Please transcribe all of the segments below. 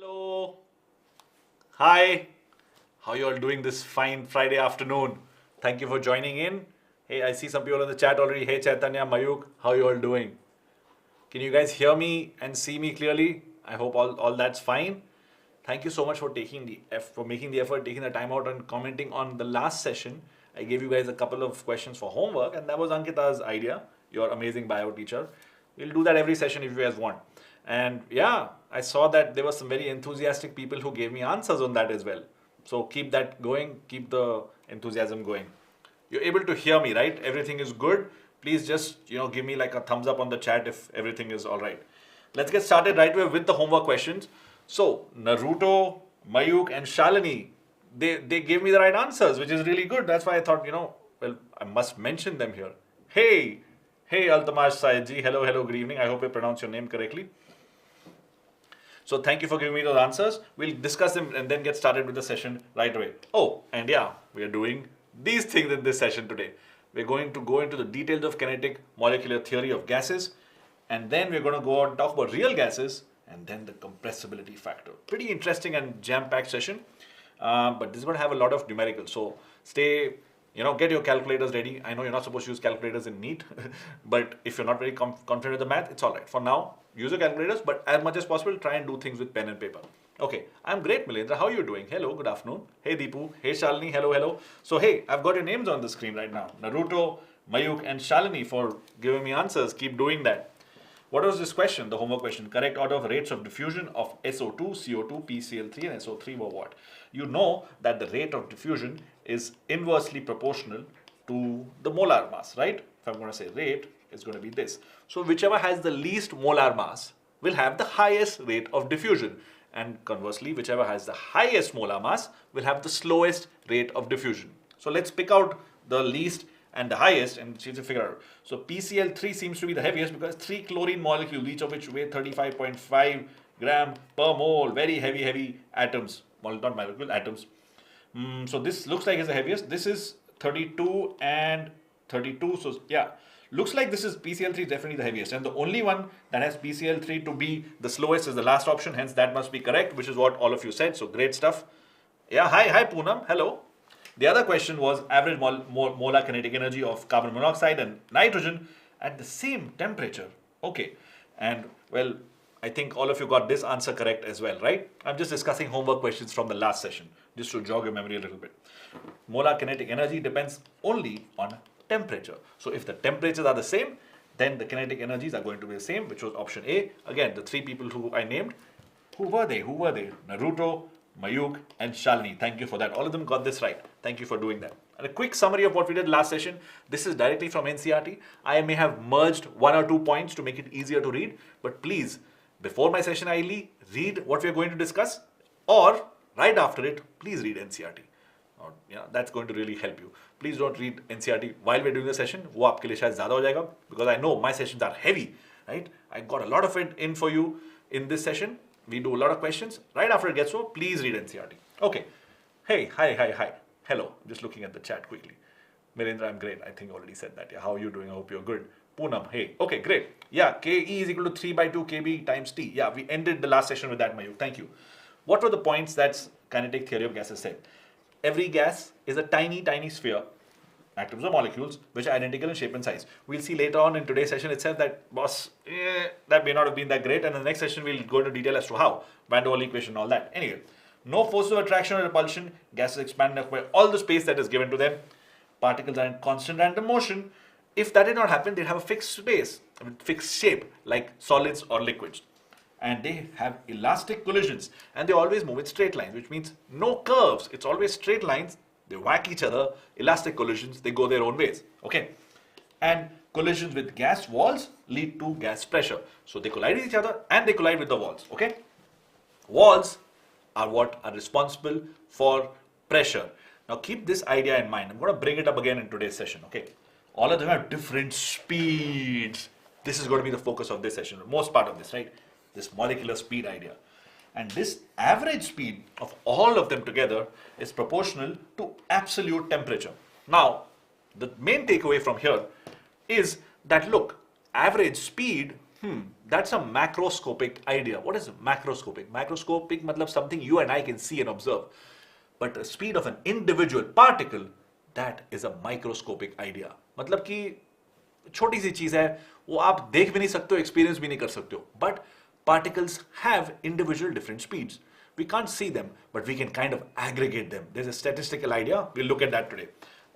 Hello. Hi. How you all doing this fine Friday afternoon? Thank you for joining in. Hey, I see some people in the chat already. Hey, Chaitanya, Mayuk, how you all doing? Can you guys hear me and see me clearly? I hope all that's fine. Thank you so much for making the effort, taking the time out and commenting on the last session. I gave you guys a couple of questions for homework, and that was Ankita's idea, your amazing bio teacher. We'll do that every session if you guys want. And yeah, I saw that there were some very enthusiastic people who gave me answers on that as well. So keep that going, keep the enthusiasm going. You're able to hear me, right? Everything is good. Please just, give me like a thumbs up on the chat if everything is all right. Let's get started right away with the homework questions. So Naruto, Mayuk and Shalini, they gave me the right answers, which is really good. That's why I thought, well, I must mention them here. Hey, Altamash Saidji, hello, good evening. I hope I pronounced your name correctly. So thank you for giving me those answers. We'll discuss them and then get started with the session right away. Oh, and yeah, we are doing these things in this session today. We're going to go into the details of kinetic molecular theory of gases, and then we're going to go on and talk about real gases, and then the compressibility factor. Pretty interesting and jam-packed session, but this is going to have a lot of numericals. So stay, get your calculators ready. I know you're not supposed to use calculators in NEET, but if you're not very confident with the math, it's all right. For now, use your calculators, but as much as possible, try and do things with pen and paper. Okay, I'm great, Milendra. How are you doing? Hello, good afternoon. Hey, Deepu. Hey, Shalini. Hello. So, hey, I've got your names on the screen right now. Naruto, Mayuk, and Shalini for giving me answers. Keep doing that. What was this question? The homework question. Correct order of rates of diffusion of SO2, CO2, PCl3, and SO3 were what? You know that the rate of diffusion is inversely proportional to the molar mass, right? If I'm going to say rate, it's going to be this. So whichever has the least molar mass will have the highest rate of diffusion. And conversely, whichever has the highest molar mass will have the slowest rate of diffusion. So let's pick out the least and the highest and see to figure out. So PCl3 seems to be the heaviest because 3 chlorine molecules, each of which weigh 35.5 gram per mole. Very heavy atoms. Well, not molecule, atoms. So this looks like it's the heaviest. This is 32 and 32. So yeah, looks like this is PCl3 is definitely the heaviest. And the only one that has PCl3 to be the slowest is the last option. Hence that must be correct, which is what all of you said. So great stuff. Yeah, hi Poonam. Hello. The other question was average molar kinetic energy of carbon monoxide and nitrogen at the same temperature. Okay. And well, I think all of you got this answer correct as well, right? I'm just discussing homework questions from the last session, just to jog your memory a little bit. Molar kinetic energy depends only on temperature. So if the temperatures are the same, then the kinetic energies are going to be the same, which was option A. Again, the three people who I named, who were they? Naruto, Mayuk, and Shalini. Thank you for that. All of them got this right. Thank you for doing that. And a quick summary of what we did last session. This is directly from NCERT. I may have merged 1 or 2 points to make it easier to read, but please, before my session ideally, read what we are going to discuss, or right after it, please read NCERT. That's going to really help you. Please don't read NCERT while we're doing the session. वो आपके लिए शायद ज़्यादा हो जाएगा, because I know my sessions are heavy, right? I got a lot of it in for you in this session. We do a lot of questions. Right after it gets over, please read NCERT. Okay. Hey, hi. Hello. I'm just looking at the chat quickly. Milendra, I'm great. I think I already said that. Yeah, how are you doing? I hope you're good. Poonam, hey. Okay, great. Yeah, Ke is equal to 3 by 2 Kb times T. Yeah, we ended the last session with that, Mayuk. Thank you. What were the points that kinetic theory of gases said? Every gas is a tiny sphere, atoms or molecules, which are identical in shape and size. We'll see later on in today's session itself that, boss, that may not have been that great. And in the next session, we'll go into detail as to how. Van der Waals equation and all that. Anyway, no force of attraction or repulsion. Gases expand and acquire all the space that is given to them. Particles are in constant random motion. If that did not happen, they'd have a fixed space, fixed shape, like solids or liquids. And they have elastic collisions, and they always move in straight lines, which means no curves. It's always straight lines. They whack each other, elastic collisions, they go their own ways. Okay. And collisions with gas walls lead to gas pressure. So they collide with each other and they collide with the walls. Okay. Walls are what are responsible for pressure. Now keep this idea in mind. I'm going to bring it up again in today's session. Okay. All of them have different speeds. This is going to be the focus of this session, most part of this, right? This molecular speed idea. And this average speed of all of them together is proportional to absolute temperature. Now, the main takeaway from here is that, look, average speed That's a macroscopic idea. What is macroscopic? Macroscopic मतलब something you and I can see and observe. But the speed of an individual particle, that is a microscopic idea. मतलब कि छोटी सी चीज है, वो आप देख भी नहीं सकते हो, एक्सपीरियंस भी नहीं कर सकते हो. But particles have individual different speeds. We can't see them, but we can kind of aggregate them. There's a statistical idea. We'll look at that today.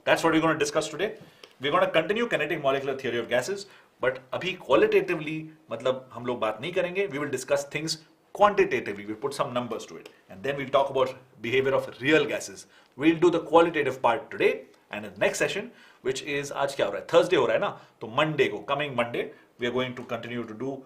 That's what we're going to discuss today. We're going to continue kinetic molecular theory of gases, but अभी qualitatively मतलब हम लोग बात नहीं करेंगे. We will discuss things quantitatively. We'll put some numbers to it, and then we'll talk about behavior of real gases. We'll do the qualitative part today, and in the next session, which is आज क्या हो रहा है? Thursday हो रहा है ना? तो Monday को, coming Monday, we are going to continue to do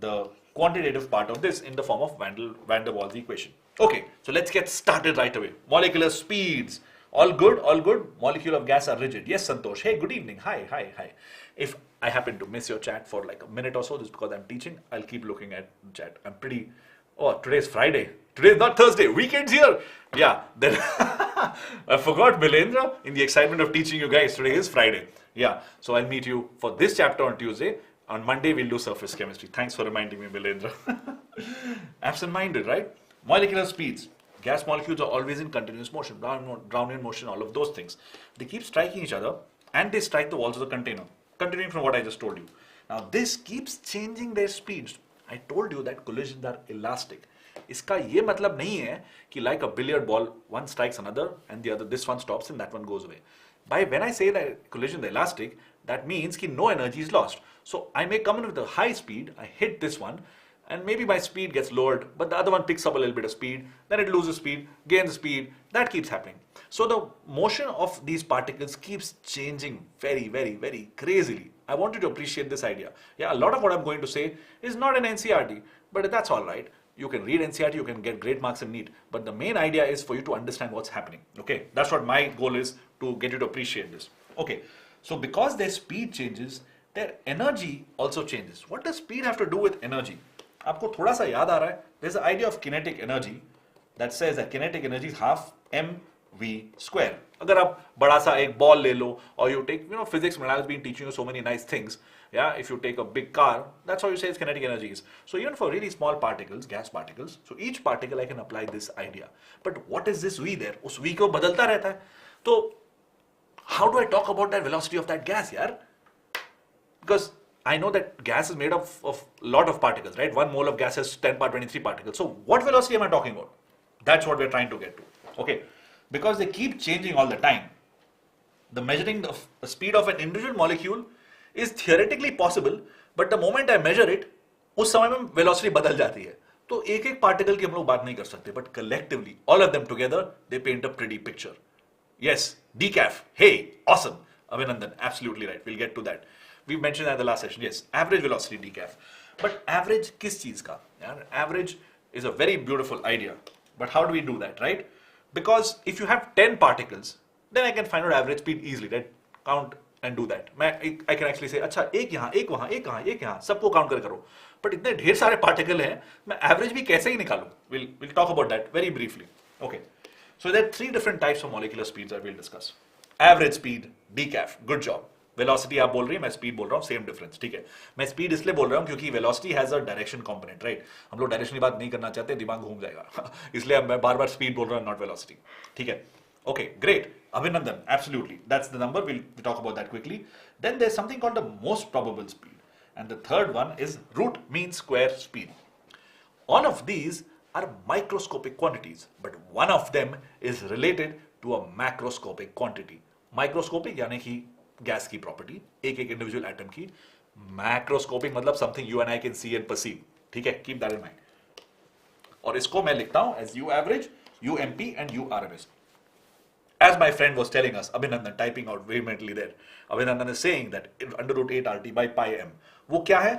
the quantitative part of this in the form of van der Waals equation. Okay, so let's get started right away. Molecular speeds. All good, all good. Molecule of gas are rigid. Yes, Santosh. Hey, good evening. Hi, hi, hi. If I happen to miss your chat for like a minute or so, just because I'm teaching, I'll keep looking at chat. I'm pretty. Oh, today's Friday. Today's not Thursday. Weekend's here. Yeah. Then I forgot, Milendra. In the excitement of teaching you guys, today is Friday. Yeah. So I'll meet you for this chapter on Tuesday. On Monday, we'll do surface chemistry. Thanks for reminding me, Milendra. Absent-minded, right? Molecular speeds. Gas molecules are always in continuous motion, Brownian motion, all of those things. They keep striking each other and they strike the walls of the container. Continuing from what I just told you. Now this keeps changing their speeds. I told you that collisions are elastic. इसका ये मतलब नहीं है कि like a billiard ball, one strikes another and the other, this one stops and that one goes away. When I say that collisions are elastic, that means कि no energy is lost. So I may come in with a high speed, I hit this one, and maybe my speed gets lowered, but the other one picks up a little bit of speed, then it loses speed, gains speed, that keeps happening. So the motion of these particles keeps changing very, very, very crazily. I want you to appreciate this idea. Yeah, a lot of what I'm going to say is not in NCERT, but that's all right. You can read NCERT, you can get great marks in NEET, but the main idea is for you to understand what's happening. Okay, that's what my goal is, to get you to appreciate this. Okay, so because their speed changes, their energy also changes. What does speed have to do with energy? आपको थोड़ा सा याद आ रहा है? There's the idea of kinetic energy that says that kinetic energy is half mv square. अगर आप बड़ा सा एक बॉल ले लो, or you take, you know, physics, when I've been teaching you so many nice things. Yeah, if you take a big car, that's how you say its kinetic energy is. So even for really small particles, gas particles, so each particle I can apply this idea. But what is this v there? उस v को बदलता रहता है. तो how do I talk about that velocity of that gas, यार? Because I know that gas is made up of a lot of particles, right? 1 mole of gas has 10 power 23 particles. So what velocity am I talking about? That's what we're trying to get to. Okay, because they keep changing all the time. The measuring the speed of an individual molecule is theoretically possible, but the moment I measure it, उस समय में velocity बदल जाती है. तो एक-एक particle की हम लोग बात नहीं कर सकते, but collectively, all of them together, they paint a pretty picture. Yes, decaf. Hey, awesome. Abhinandan, absolutely right. We'll get to that. We mentioned that in the last session. Yes, average velocity decaf. But average किस चीज का? Average is a very beautiful idea. But how do we do that, right? Because if you have 10 particles, then I can find out average speed easily, right? Count and do that. I can actually say, अच्छा एक यहाँ, एक वहाँ, एक कहाँ, एक यहाँ, सबको count कर करो. But इतने ढेर सारे particle हैं, मैं average भी कैसे ही निकालूं? We'll talk about that very briefly. Okay. So there are 3 different types of molecular speeds that we'll discuss. Average speed, decaf, good job. Velocity आप बोल रही है, मैं स्पीड बोल रहा हूँ, सेम डिफरेंस. ठीक है, मैं स्पीड इसलिए बोल रहा हूँ क्योंकि velocity has a direction component, right? हम लोग डायरेक्शन की बात नहीं करना चाहते, दिमाग घूम जाएगा. इसलिए मैं बार बार स्पीड बोल रहा हूँ, नॉट वेलोसिटी. ठीक है, okay, great. Abhinandan, absolutely. That's the number. We'll talk about that quickly. Then there's something called the most probable speed. And the third one is root mean square speed. All of these are microscopic quantities, but one of them is related to a macroscopic quantity. Microscopic यानी कि gas की property, एक एक individual atom की. Macroscopic मतलब something you and I can see and perceive. ठीक है, keep that in mind. और इसको मैं लिखता हूं as u average, u MP and u RMS. As my friend was telling us, Abhinandan typing out vehemently there. Abhinandan is saying that under root 8 RT by pi m. वो क्या है?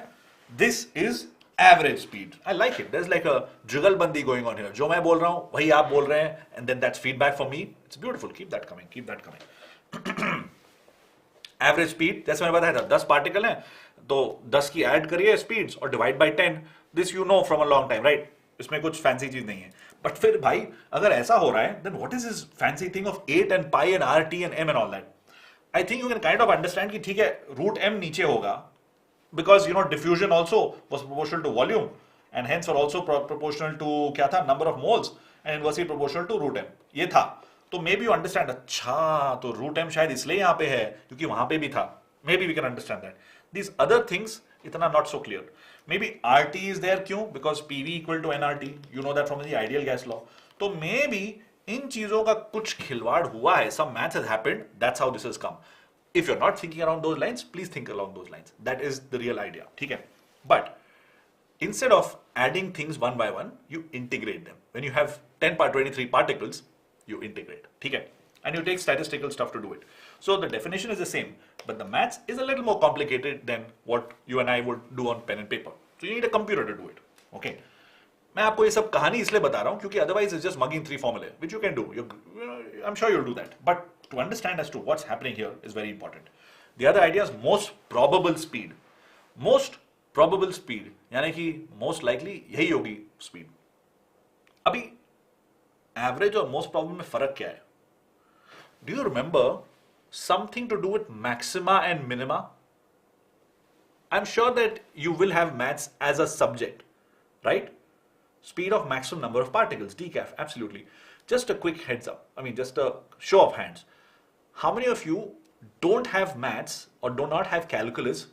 This is average speed. I like it. There's like a जुगलबंदी going on here. जो मैं बोल रहा हूँ वही आप बोल रहे हैं, and then that's feedback for me. It's beautiful. Keep that coming. Keep that coming. Average speed, जैसे मैंने बताया था, 10 पार्टिकल हैं, तो 10 की ऐड करिए स्पीड्स और divide by 10. This you know from a long time, right? इसमें कुछ फैंसी चीज नहीं है. बट फिर भाई अगर ऐसा हो रहा है, then what is this fancy thing of 8 and pi and R T and M and all that? I think you can kind of understand कि ठीक है, रूट एम नीचे होगा, because diffusion also was proportional to volume and hence were also proportional to क्या था number of moles and inversely proportional to root m. ये था. तो maybe you understand. अच्छा तो root m शायद इसलिए यहाँ पे है क्योंकि वहाँ पे भी था. Maybe we can understand that. These other things इतना not so clear. Maybe RT is there क्यों? Because PV equal to nRT. You know that from the ideal gas law. तो maybe इन चीजों का कुछ खिलवाड़ हुआ है. Some math has happened. That's how this has come. If you're not thinking around those lines, please think along those lines. That is the real idea. ठीक है? But instead of adding things one by one, you integrate them. When you have 23 particles, you integrate. ठीक है? And you take statistical stuff to do it. So the definition is the same, but the maths is a little more complicated than what you and I would do on pen and paper. So you need a computer to do it. Okay? मैं आपको ये सब कहानी इसलिए बता रहा हूँ क्योंकि otherwise it's just mugging three formulae, which you can do. I'm sure you'll do that. But to understand as to what's happening here is very important. The other idea is most probable speed. Most probable speed, यानी कि most likely यही होगी speed. अभी average और most probable में फर्क क्या है? Do you remember something to do with maxima and minima? I'm sure that you will have maths as a subject, right? Speed of maximum number of particles, decaf, absolutely. Just a quick heads up, just a show of hands. How many of you don't have maths or do not have calculus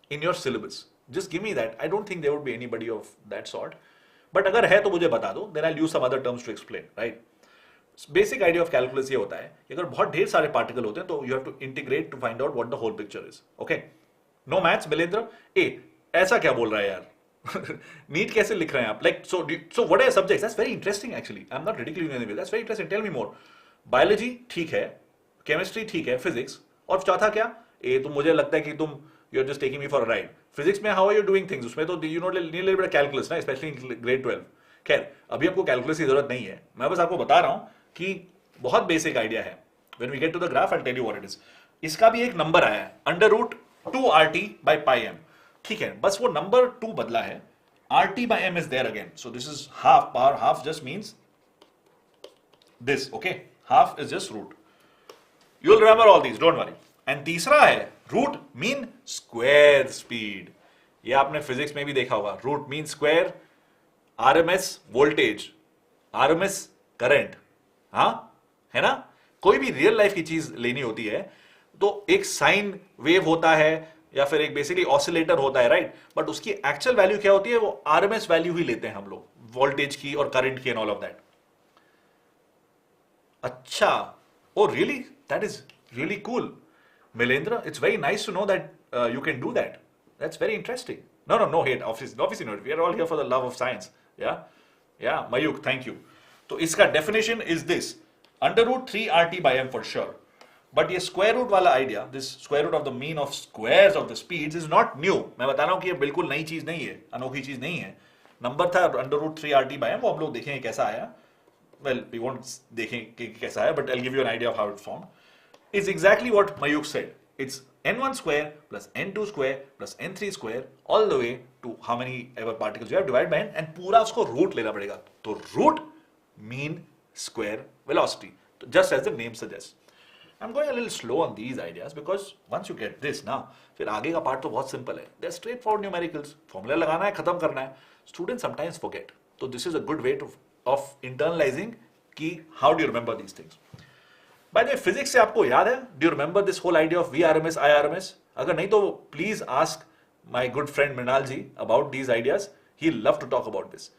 in your syllabus? Just give me that. I don't think there would be anybody of that sort. But अगर है तो मुझे बता दो, then I'll use some other terms to explain, right? Basic idea of calculus ये होता है कि अगर बहुत ढेर सारे पार्टिकल होते हैं तो you have to integrate to find out what the whole picture is. Okay? No maths, Milendra? ऐसा क्या बोल रहा है यार? NEET कैसे लिख रहे हैं आप? Like so what are your subjects? That's very interesting actually. I'm not ridiculing anything. That's very interesting. Tell me more. Biology ठीक है, chemistry ठीक है, physics और चौथा क्या? तो मुझे लगता है कि तुम you're just taking me for a ride. Physics में how are you doing things? उसमें तो you know little bit of calculus ना, especially in grade 12. खैर अभी हमको calculus की जरूरत नहीं है. मैं बस आपको बता रहा हूँ कि बहुत बेसिक आइडिया है. When we get to the graph, I'll tell you what it is. इसका भी एक नंबर आया है under root 2RT by pi m. ठीक है, बस वो नंबर 2 बदला है. RT by m is there again. So this is half. Power half just means this. Okay, half is just root. You'll remember all these. Don't worry. And तीसरा है root mean square speed. ये आपने physics में भी देखा होगा. Root mean square RMS voltage, RMS current. हाँ है ना? कोई भी रियल लाइफ की चीज लेनी होती है तो एक साइन वेव होता है या फिर एक बेसिकली ऑसिलेटर होता है, राइट? बट उसकी एक्चुअल वैल्यू क्या होती है? वो RMS वैल्यू ही लेते हैं हम लोग, वोल्टेज की और करंट की एंड ऑल ऑफ दैट. अच्छा, oh really? That is really cool. Milendra, it's very nice to know that you can do that. That's very interesting. No hate. Obviously not. We are all here for the love of science. Yeah, Mayuk, thank you. So, इसका definition is this. Under root 3RT by m for sure. But ये square root वाला idea, this square root of the mean of squares of the speeds is not new. मैं बता रहा हूँ कि ये बिल्कुल नई चीज नहीं है, अनोखी चीज नहीं है. नंबर था under root 3RT by m, वो हम लोग देखेंगे कैसा आया. Well, we won't देखेंगे कैसा आया, but I'll give you an idea of how it formed. It's exactly what Mayuk said. It's n1 square plus n2 square plus n3 square all the way to how many ever particles you have divided by n, and पूरा उसको root लेना पड़ेगा. तो root mean square velocity, just as the name suggests. I'm going a little slow on these ideas because once you get this now, फिर आगे का part तो बहुत simple है. They're straightforward numericals. Formula लगाना है, खत्म करना है. Students sometimes forget. So this is a good way of internalizing कि how do you remember these things. By the way, physics से आपको याद है? Do you remember this whole idea of VRMS, IRMS? अगर नहीं तो please ask my good friend Mrinal ji about these ideas. He'll love to talk about this.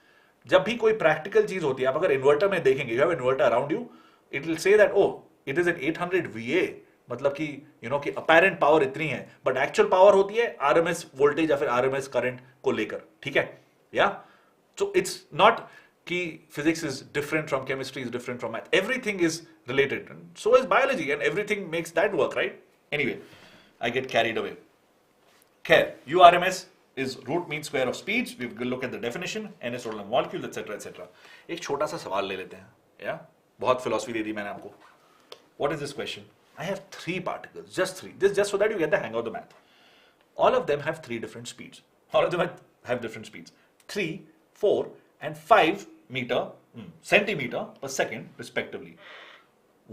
जब भी कोई practical चीज होती है, आप अगर इन्वर्टर में देखेंगे, you have inverter around you, it will say that oh, it is an 800 VA, मतलब कि you know कि apparent power इतनी है, but actual power होती है RMS voltage या फिर RMS current को लेकर, ठीक है? Yeah, so it's not कि physics is different from chemistry, is different from math. Everything is related, and so is biology, and everything makes that work, right? Anyway, I get carried away. Khair, URMS is root mean square of speeds. We will look at the definition, n is total molecules, etc., etc. एक छोटा सा सवाल ले लेते हैं, yeah? बहुत philosophy दे दी मैंने आपको. What is this question? I have 3 particles, just 3. This just so that you get the hang of the math. All of them have 3 different speeds. All of them have different speeds. 3, 4, and 5 centimeter per second respectively.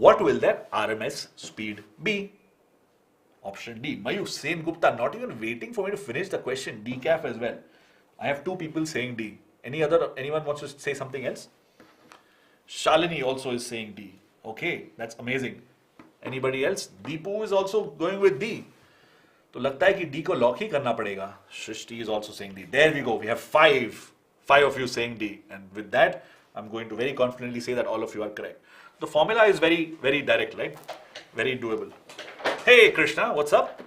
What will their RMS speed be? Option D. Mayuk Sen Gupta, not even waiting for me to finish the question. Decaf as well. I have 2 people saying D. Anyone wants to say something else? Shalini also is saying D. Okay, that's amazing. Anybody else? Deepu is also going with D. तो लगता है कि D को lock ही करना पड़ेगा. Shrishti is also saying D. There we go. We have 5 of you saying D. And with that, I'm going to very confidently say that all of you are correct. The formula is very, very direct, right? Very doable. Hey Krishna, what's up?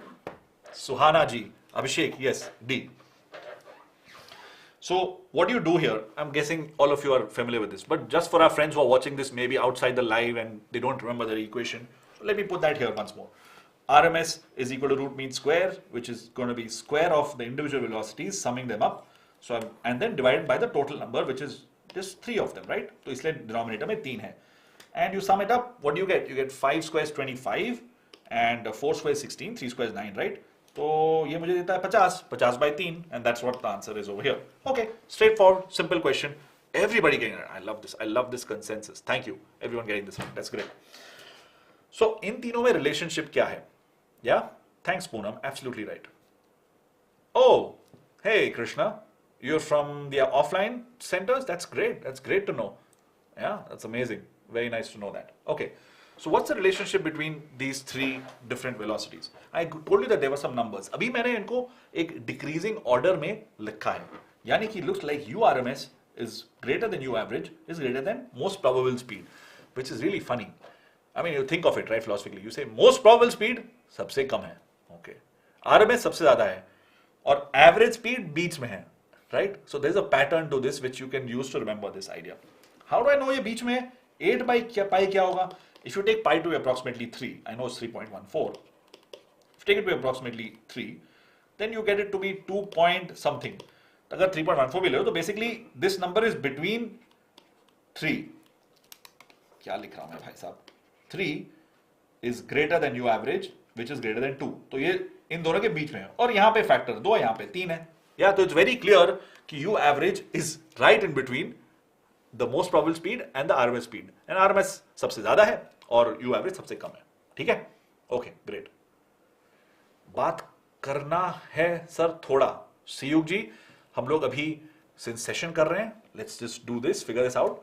Suhana ji, Abhishek, yes, D. So what do you do here? I'm guessing all of you are familiar with this, but just for our friends who are watching this maybe outside the live and they don't remember the equation, so let me put that here once more. RMS is equal to root mean square, which is going to be square of the individual velocities, summing them up. So and then divided by the total number, which is just 3 of them, right? So इसलिए denominator में 3 है. And you sum it up, what do you get? You get 5 squares 25 and 4 squares 16, 3 squares 9, right? तो ये मुझे देता है 50 by 3, and that's what the answer is over here. Okay, straightforward, simple question. Everybody getting it. I love this consensus. Thank you, everyone getting this one. That's great. So इन तीनों में relationship क्या है? Yeah, thanks Poonam, absolutely right. Oh, hey Krishna, you're from the offline centers? That's great. That's great to know. Yeah, that's amazing. Very nice to know that. Okay. So what's the relationship between these 3 different velocities? I told you that there were some numbers. अभी मैंने इनको एक decreasing order में लिखा है. यानी कि looks like URMS is greater than U average is greater than most probable speed, which is really funny. I mean, you think of it, right, philosophically. You say most probable speed सबसे कम है. Okay. RMS सबसे ज़्यादा है. और average speed बीच में है. Right? So there's a pattern to this which you can use to remember this idea. How do I know ये बीच में है? 8 by pi क्या होगा? If you take pi to be approximately 3, I know it's 3.14. If you take it to be approximately 3, then you get it to be 2 point something. अगर 3.14 भी ले लो तो basically this number is between 3. क्या लिख रहा हूँ मैं भाई साहब? 3 is greater than U average, which is greater than 2. तो ये इन दोनों के बीच में है. और यहाँ पे factor 2 है, यहाँ पे 3 है. Yeah, तो it's very clear कि U average is right in between the most probable speed and the RMS speed. And RMS सबसे ज़्यादा है और U average सबसे कम है. ठीक है? Okay, great. बात करना है सर थोड़ा. सीयुग जी, हम लोग अभी since session कर रहे हैं. Let's just do this, figure this out.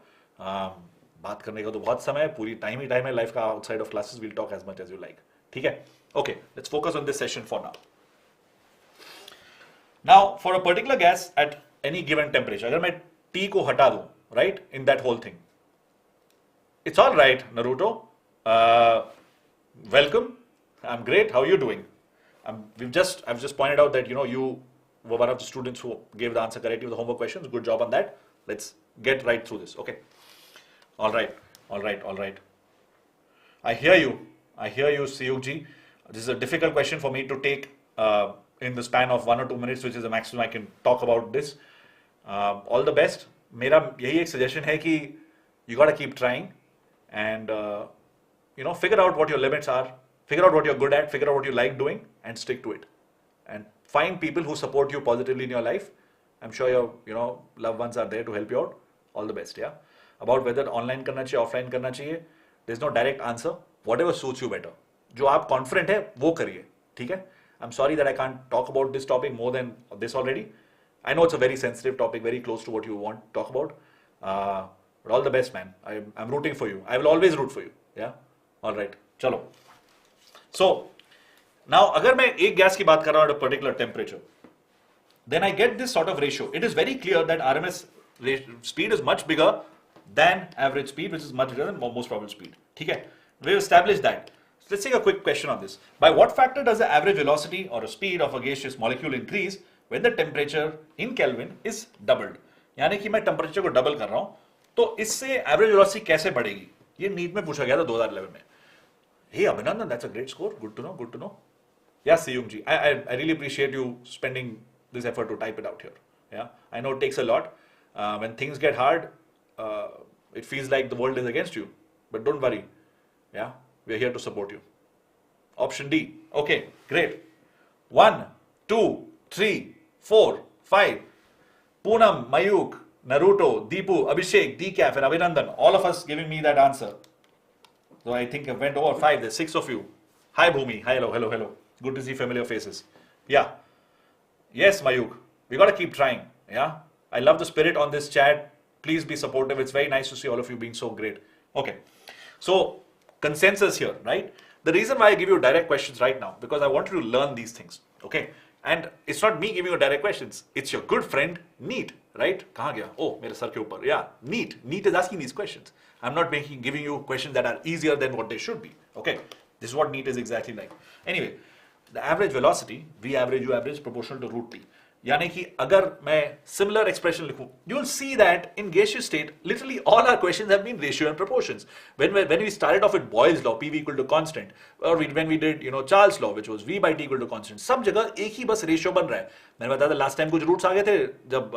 बात करने का तो बहुत समय है. पूरी टाइम ही टाइम है लाइफ का. Outside of classes, we'll talk as much as you like. ठीक है? Okay, let's focus on this session for now. Now, for a particular gas at any given temperature, अगर मैं T को हटा दूं, right, in that whole thing, it's all right, Naruto. Welcome. I'm great. How are you doing? I've just pointed out that you were one of the students who gave the answer correctly with the homework questions. Good job on that. Let's get right through this. Okay. All right. I hear you, Siyuk ji. This is a difficult question for me to take in the span of 1 or 2 minutes, which is the maximum I can talk about this. All the best. मेरा यही एक suggestion है कि you gotta keep trying and figure out what your limits are, figure out what you're good at, figure out what you like doing, and stick to it. And find people who support you positively in your life. I'm sure your loved ones are there to help you out. All the best. Yeah. About whether online करना चाहिए, offline करना चाहिए, there's no direct answer. Whatever suits you better. जो आप confident है वो करिए. ठीक है? I'm sorry that I can't talk about this topic more than this already. I know it's a very sensitive topic, very close to what you want to talk about. But all the best, man. I'm rooting for you. I will always root for you. Yeah. All right. चलो. So now, अगर मैं एक gas की बात कर रहा हूँ at a particular temperature, then I get this sort of ratio. It is very clear that RMS speed is much bigger than average speed, which is much bigger than most probable speed. ठीक है? We've established that. So let's take a quick question on this. By what factor does the average velocity or a speed of a gaseous molecule increase when the temperature in Kelvin is doubled? यानी कि मैं temperature को double कर रहा हूँ, तो इससे average velocity कैसे बढ़ेगी? ये NEET में पूछा गया था 2011 में. Hey Abhinandan, that's a great score. Good to know. Good to know. Yeah, Siyung ji, I really appreciate you spending this effort to type it out here. Yeah, I know it takes a lot. When things get hard, it feels like the world is against you. But don't worry. Yeah, we're here to support you. Option D. Okay, great. 1, 2, 3, 4, 5. Poonam, Mayuk, Naruto, Deepu, Abhishek, Decaf, and Abhinandan. All of us giving me that answer. So I think I went over 5. There's 6 of you. Hi Bhumi. Hi, hello. Good to see familiar faces. Yeah. Yes, Mayuk. We got to keep trying. Yeah. I love the spirit on this chat. Please be supportive. It's very nice to see all of you being so great. Okay. So, consensus here, right? The reason why I give you direct questions right now, because I want you to learn these things. Okay. And it's not me giving you direct questions. It's your good friend, NEET, right? Kahan gaya? Oh, mere sar ke upar. Yeah, NEET. NEET is asking these questions. I'm not giving you questions that are easier than what they should be. Okay. This is what NEET is exactly like. Anyway, the average velocity, V average, U average, proportional to root T. यानी कि अगर मैं similar expression लिखूं, you'll see that in gaseous state, literally all our questions have been ratio and proportions. When we started off with Boyle's law, PV equal to constant, or when we did Charles law, which was V by T equal to constant, सब जगह एक ही बस ratio बन रहा है. मैंने बताया था last time कुछ roots आ गए थे जब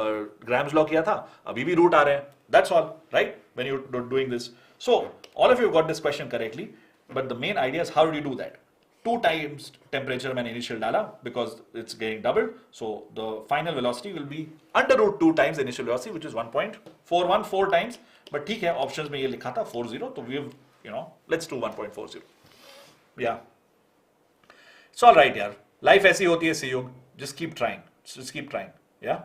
Graham's law किया था, अभी भी root आ रहे हैं. That's all, right? When you're doing this. So all of you got this question correctly, but the main idea is how do you do that? 2 times temperature मैंने initial डाला because it's getting doubled, so the final velocity will be under root 2 times the initial velocity, which is 1.414 times. But ठीक है, options में ये लिखा था 40, तो we've let's do 1.40. Yeah, it's all right यार. Life ऐसी होती है सीयुग. Just keep trying. Yeah.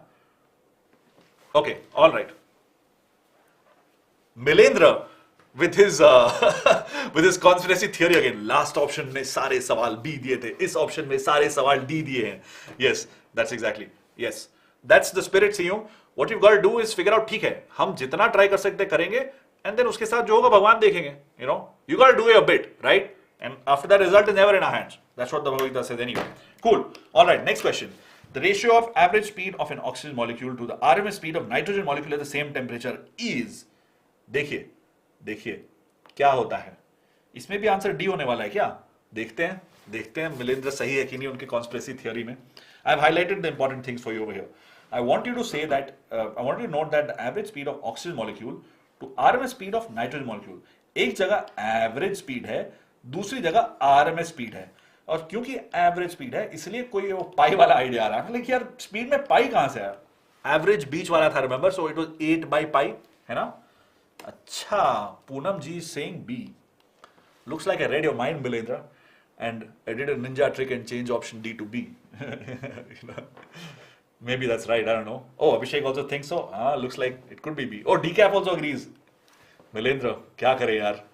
Okay, all right. Milendra with his with his conspiracy theory again. Last option में सारे सवाल B दिए थे, इस option में सारे सवाल D दिए हैं. Yes, that's exactly. Yes, that's the spirit. See you. What you've got to do is figure out. ठीक है, हम जितना try कर सकते करेंगे, and then उसके साथ जो होगा भगवान देखेंगे. You got to do your bit, right? And after that, result is never in our hands. That's what the Bhagavad Gita says anyway. Cool. All right. Next question. The ratio of average speed of an oxygen molecule to the RMS speed of nitrogen molecule at the same temperature is. देखिए क्या होता है. इसमें भी answer D होने वाला है क्या? देखते हैं मिलेंद्र सही है कि नहीं उनके कॉन्स्पिरेसी थियरी में. I have highlighted the important things for you over here. I want you to say that I want you to note that the average speed of oxygen molecule to RMS speed of nitrogen molecule. एक जगह average speed है, दूसरी जगह RMS speed है. और क्योंकि average speed है इसलिए कोई वो पाई वाला आइडिया आ रहा है. लेकिन यार स्पीड में पाई कहां से आया? एवरेज बीच वाला था, remember? So it was 8 by पाई, है ना? अच्छा, पूनम जी is saying B. Looks like I read your mind, Milendra, and I did a ninja trick and change option D to B. Maybe that's right, I don't know. Oh, Abhishek also thinks so. Looks like it could be B. Oh, Decaf also agrees. Milendra, क्या करे यार?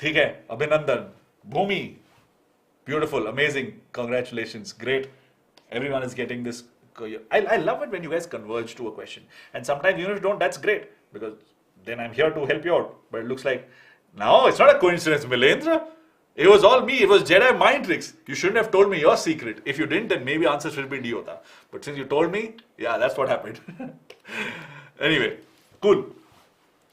ठीक है, अभिनंदन. Bhumi, beautiful, amazing, congratulations, great. Everyone is getting this. I love it when you guys converge to a question. And sometimes even if you don't, that's great, because then I'm here to help you out. But it looks like, no, it's not a coincidence, Milendra. It was all me. It was Jedi mind tricks. You shouldn't have told me your secret. If you didn't, then maybe answer should be D hota. But since you told me, yeah, that's what happened. Anyway, cool.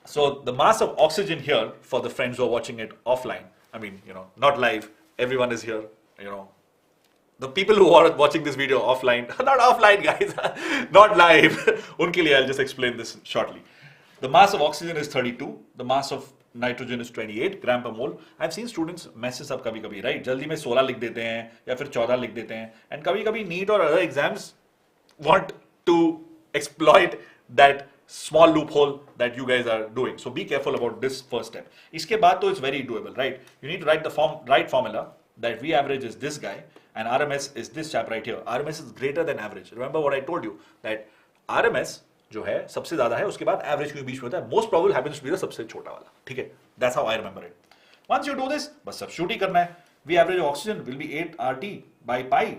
So the mass of oxygen here, for the friends who are watching it offline, I mean, not live, everyone is here, The people who are watching this video offline, not offline guys, not live, unke liye I'll just explain this shortly. The mass of oxygen is 32, the mass of nitrogen is 28 gram per mole. I've seen students mess this up kabhi, right? Jaldi mein 16 लिख देते हैं या फिर 14 लिख देते हैं. And kabhi NEET or other exams want to exploit that small loophole that you guys are doing. So be careful about this first step. इसके बाद तो it's very doable, right? You need to write the right formula that V average is this guy and RMS is this chap right here. RMS is greater than average. Remember what I told you, that RMS जो है सबसे ज्यादा है, उसके बाद average के बीच में होता है. Most probable happens to be the सबसे छोटा वाला. ठीक है, that's how I remember it. Once you do this, बस सब्स्टिट्यूट ही करना है. V average oxygen will be 8 RT by pi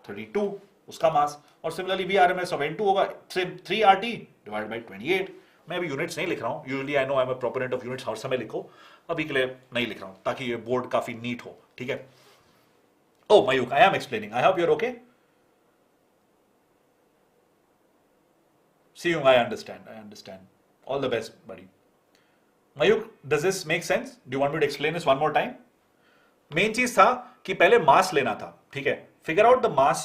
32 उसका मास, और similarly we RMS of N2 होगा 3 RT डिवाइड बाय 28. मैं अभी यूनिट्स नहीं लिख रहा हूं. Usually I know I am a proponent of units, हर समय लिखो. अभी के लिए नहीं लिख रहा हूं ताकि ये बोर्ड काफी नीट हो. ठीक है. Oh Mayuk, I am explaining. I hope you are okay. See you, I understand. All the best, buddy. Mayuk, does this make sense? Do you want me to explain this one more time? Main चीज था कि पहले mass लेना था. ठीक है? Figure out the mass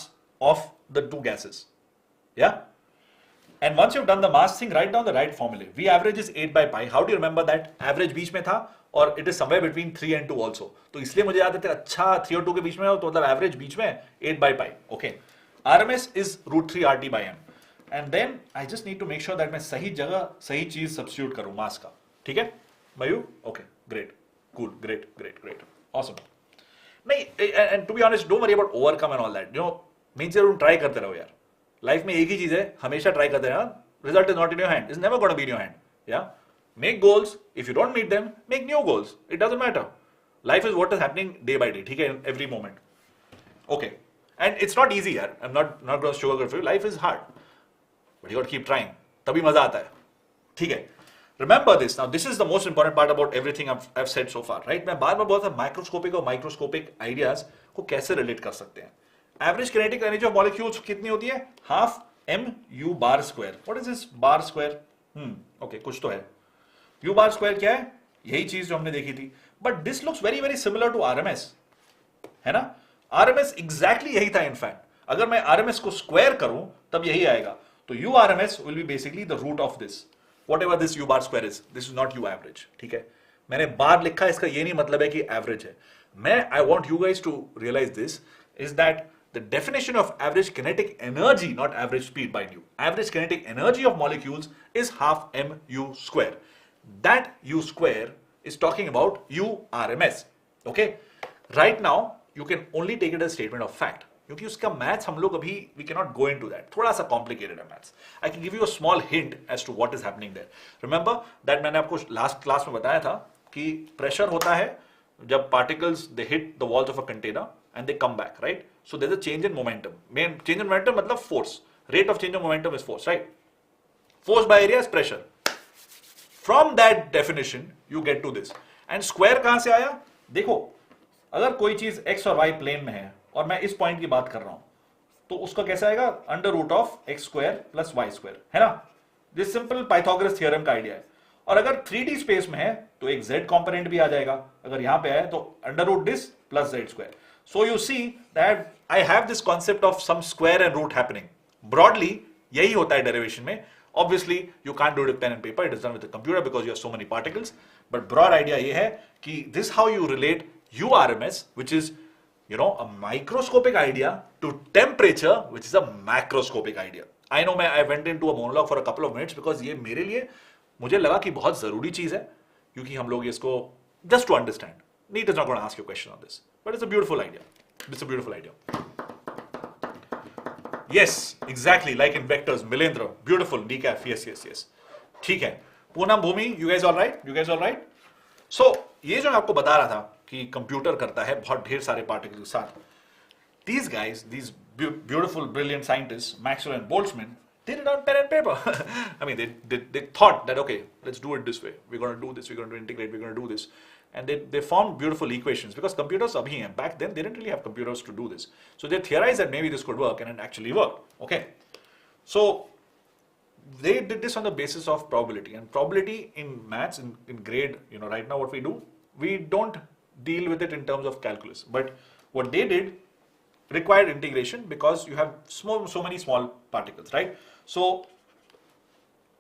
of the two gases. Yeah? And once you've done the mass thing, write down the right formula. V average is 8 by pi. How do you remember that? Average बीच में था और it is somewhere between 3 and 2 also. तो इसलिए मुझे याद है, अच्छा 3 और 2 के बीच में हो तो मतलब average बीच में 8 by pi. Okay. RMS is root 3 RT by M. And then I just need to make sure that मैं सही जगह सही चीज सब्स्टिट्यूट करूं मास का. ठीक है Mayu? Okay, great, cool, great, awesome. नहीं, and to be honest don't worry about overcome and all that, you know, means तुम ट्राई करते रहो यार, लाइफ में एक ही चीज है, हमेशा ट्राई करते रहना, result is not in your hand, is never gonna be in your hand, या make goals, if you don't meet them make new goals, it doesn't matter, life is what is happening day by day, ठीक है, in every moment, okay, and it's not easy यार, I am not gonna sugarcoat for you, life is hard but you got keep trying, तभी मजा आता है, ठीक है। Remember this. Now, this is the most important part about everything I've said so far, right? मैं बार बार बोलता हूँ microscopic और माइक्रोस्कोपिक आइडियाज को कैसे रिलेट कर सकते हैं। Average kinetic energy of molecules कितनी होती है? Half m u bar square. What is this bar square? Okay, कुछ तो है। u बार स्क्वायर क्या है? यही चीज जो हमने देखी थी, but this looks very very similar to RMS, है ना? आरएमएस एग्जैक्टली यही था इनफैक्ट। अगर मैं आरएमएस को स्क्वायर करूं तब यही आएगा, तो u RMS will be basically the root of this, whatever this u bar square is, this is not u average, ठीक है। मैंने बार लिखा है, इसका ये नहीं मतलब है कि एवरेज है। मैं I want you guys to realize this is that the definition of average kinetic energy, not average speed, mind you, average kinetic energy of molecules is half mu square. That u square is talking about u RMS, okay? Right now you can only take it as statement of fact, क्योंकि उसका maths हम लोग अभी we can not go into that, थोड़ा सा complicated है maths. I can give you a small hint as to what is happening there. Remember that मैंने आपको लास्ट क्लास में बताया था कि प्रेशर होता है जब particles they hit the walls of a container and they come back, right? So there is a change in momentum. Main change in momentum मतलब force, rate of change in momentum is force, right? Force by area is pressure. From that definition you get to this. And square कहां से आया? देखो, अगर कोई चीज x और Y plane में है और मैं इस पॉइंट की बात कर रहा हूं, तो उसका कैसे आएगा? Under root of x square plus y square, है ना? दिस सिंपल पाइथागोरस थ्योरम का आइडिया है। और अगर 3D स्पेस में है तो एक z कंपोनेंट भी आ जाएगा, अगर यहां पे है तो under root this plus z square. So you see that I have this concept of sum square and root happening. Broadly यही होता है डेरिवेशन में। Obviously, you can't do it with pen and paper. It is done with a computer because you have so many particles. But broad idea ये है कि this how you relate URMS, which is, you know, a microscopic idea, to temperature, which is a macroscopic idea. I know I went into a monologue for a couple of minutes because ये मेरे लिए मुझे लगा कि बहुत जरूरी चीज है, क्योंकि हम लोग इसको just to understand. NEET is not going to ask you a question on this, but it's a beautiful idea. It's a beautiful idea. Yes, exactly, like in vectors. Milendra, beautiful, decaf, yes, yes, yes. ठीक है। पूनम, भूमि, you guys all right? You guys all right? So, ये जो मैं आपको बता रहा था कि कंप्यूटर करता है बहुत ढेर सारे पार्टिकल के साथ। These guys, these beautiful, brilliant scientists, Maxwell and Boltzmann, they did it on pen and paper. I mean, they thought that, okay, let's do it this way. We're going to do this. We're going to integrate. We're going to do this. And they formed beautiful equations because computers abhi hain. Back then, they didn't really have computers to do this. So they theorized that maybe this could work, and it actually worked. Okay. So they did this on the basis of probability. And probability in maths, in grade, you know, right now what we do, we don't deal with it in terms of calculus. But what they did required integration because you have so many small particles, right? So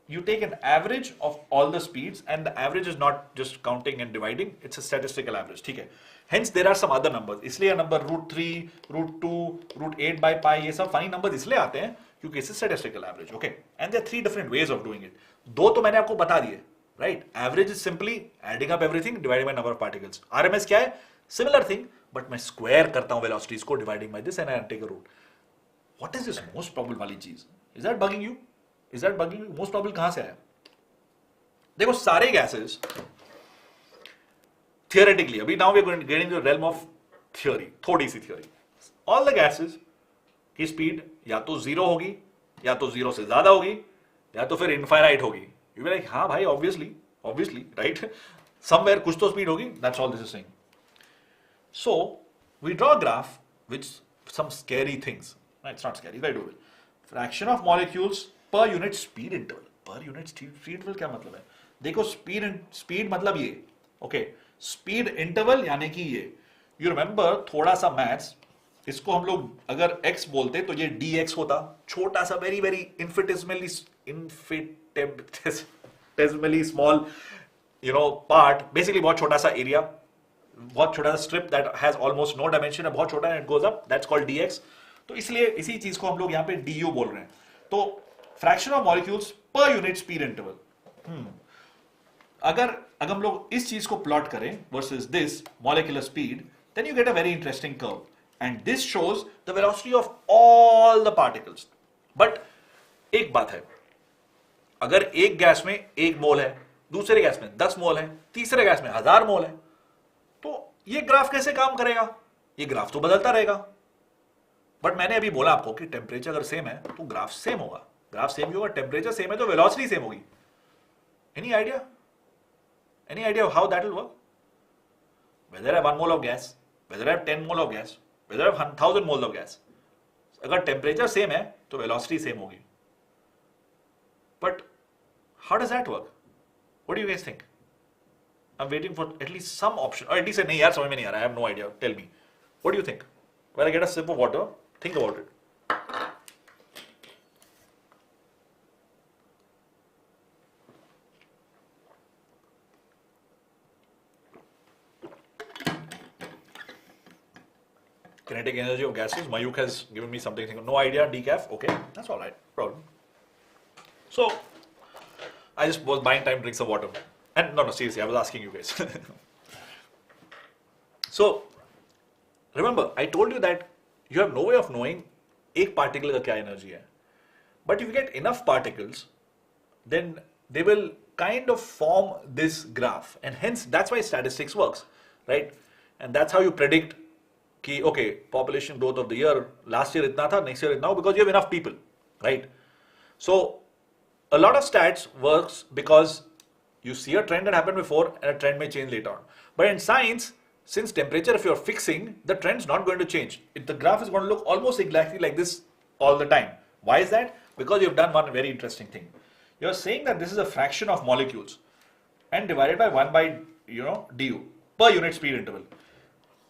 you take an average of all the speeds, and the average is not just counting and dividing, it's a statistical average, ठीक है? Hence there are some other numbers, इसलिए number √3, √2, √8 by pi, ये सब funny numbers इसलिए आते हैं क्योंकि it's a statistical average, okay? And there are 3 different ways of doing it. दो तो मैंने आपको बता दिए, right? Average is simply adding up everything divided by number of particles. RMS क्या है? Similar thing, but मैं square करता हूँ velocities को dividing by this and I take a root. What is this most probable वाली चीज? Is that bugging you? Is that bugging you? Most probable कहां से आया? देखो, सारे गैसेस theoretically, अभी now we are going to get into the realm of theory, थोड़ी सी theory. All the gases की स्पीड या तो 0 होगी, या तो 0 से ज्यादा होगी, या तो फिर infinite होगी. You be like, हाँ भाई, obviously, right? Somewhere कुछ तो स्पीड होगी. That's all this is saying. So we draw a graph with some scary things. No, it's not scary, it's very doable. Fraction of molecules per unit speed interval. Per unit speed interval क्या मतलब है? देखो, speed मतलब ये, okay? Speed interval यानी कि ये. You remember थोड़ा सा मैथ्स, इसको हम लोग अगर x बोलते तो ये dx होता, छोटा सा very very infinitesimally small, you know, part, basically बहुत छोटा सा area, बहुत छोटा सा strip that has almost no dimension है, बहुत छोटा है, it goes up, that's called dx. तो इसलिए इसी चीज को हम लोग यहाँ पे du बोल रहे हैं. तो fraction of molecules per unit speed interval. अगर हम लोग इस चीज को प्लॉट करें versus this molecular speed, then you get a very interesting curve. And this shows the velocity of all the particles. But एक बात है, अगर एक गैस में 1 मोल है, दूसरे गैस में 10 मोल है, तीसरे गैस में 1000 मोल है, तो ये ग्राफ कैसे काम करेगा? ये ग्राफ तो बदलता रहेगा. बट मैंने अभी बोला आपको कि टेम्परेचर अगर सेम है तो ग्राफ सेम होगा. ग्राफ सेम होगा, टेम्परेचर सेम है तो वेलोसिटी सेम होगी. Any idea? Any idea of how that will work? Whether I have 1 mole of gas, whether I have 10 mole of gas, whether I have 1000 moles of gas, अगर temperature same है तो velocity same होगी. But how does that work? What do you guys think? I'm waiting for at least some option, or at least नहीं यार समझ में नहीं आ रहा. I have no idea. Tell me. What do you think? When I get a sip of water, think about it. Kinetic energy of gases. Mayuk has given me something. No idea. Decaf. Okay, that's all right. Problem. So, I just was buying time to drink some water. And no, seriously, I was asking you guys. So, remember, I told you that you have no way of knowing एक particle का क्या energy है. But if you get enough particles, then they will kind of form this graph. And hence, that's why statistics works, right? And that's how you predict कि okay, population growth of the year, last year इतना था, next year इतना, because you have enough people, right? So a lot of stats works because you see a trend that happened before and a trend may change later on. But in science, since temperature, if you're fixing, the trend's not going to change. The graph is going to look almost exactly like this all the time. Why is that? Because you've done one very interesting thing. You're saying that this is a fraction of molecules and divided by 1 by, du per unit speed interval.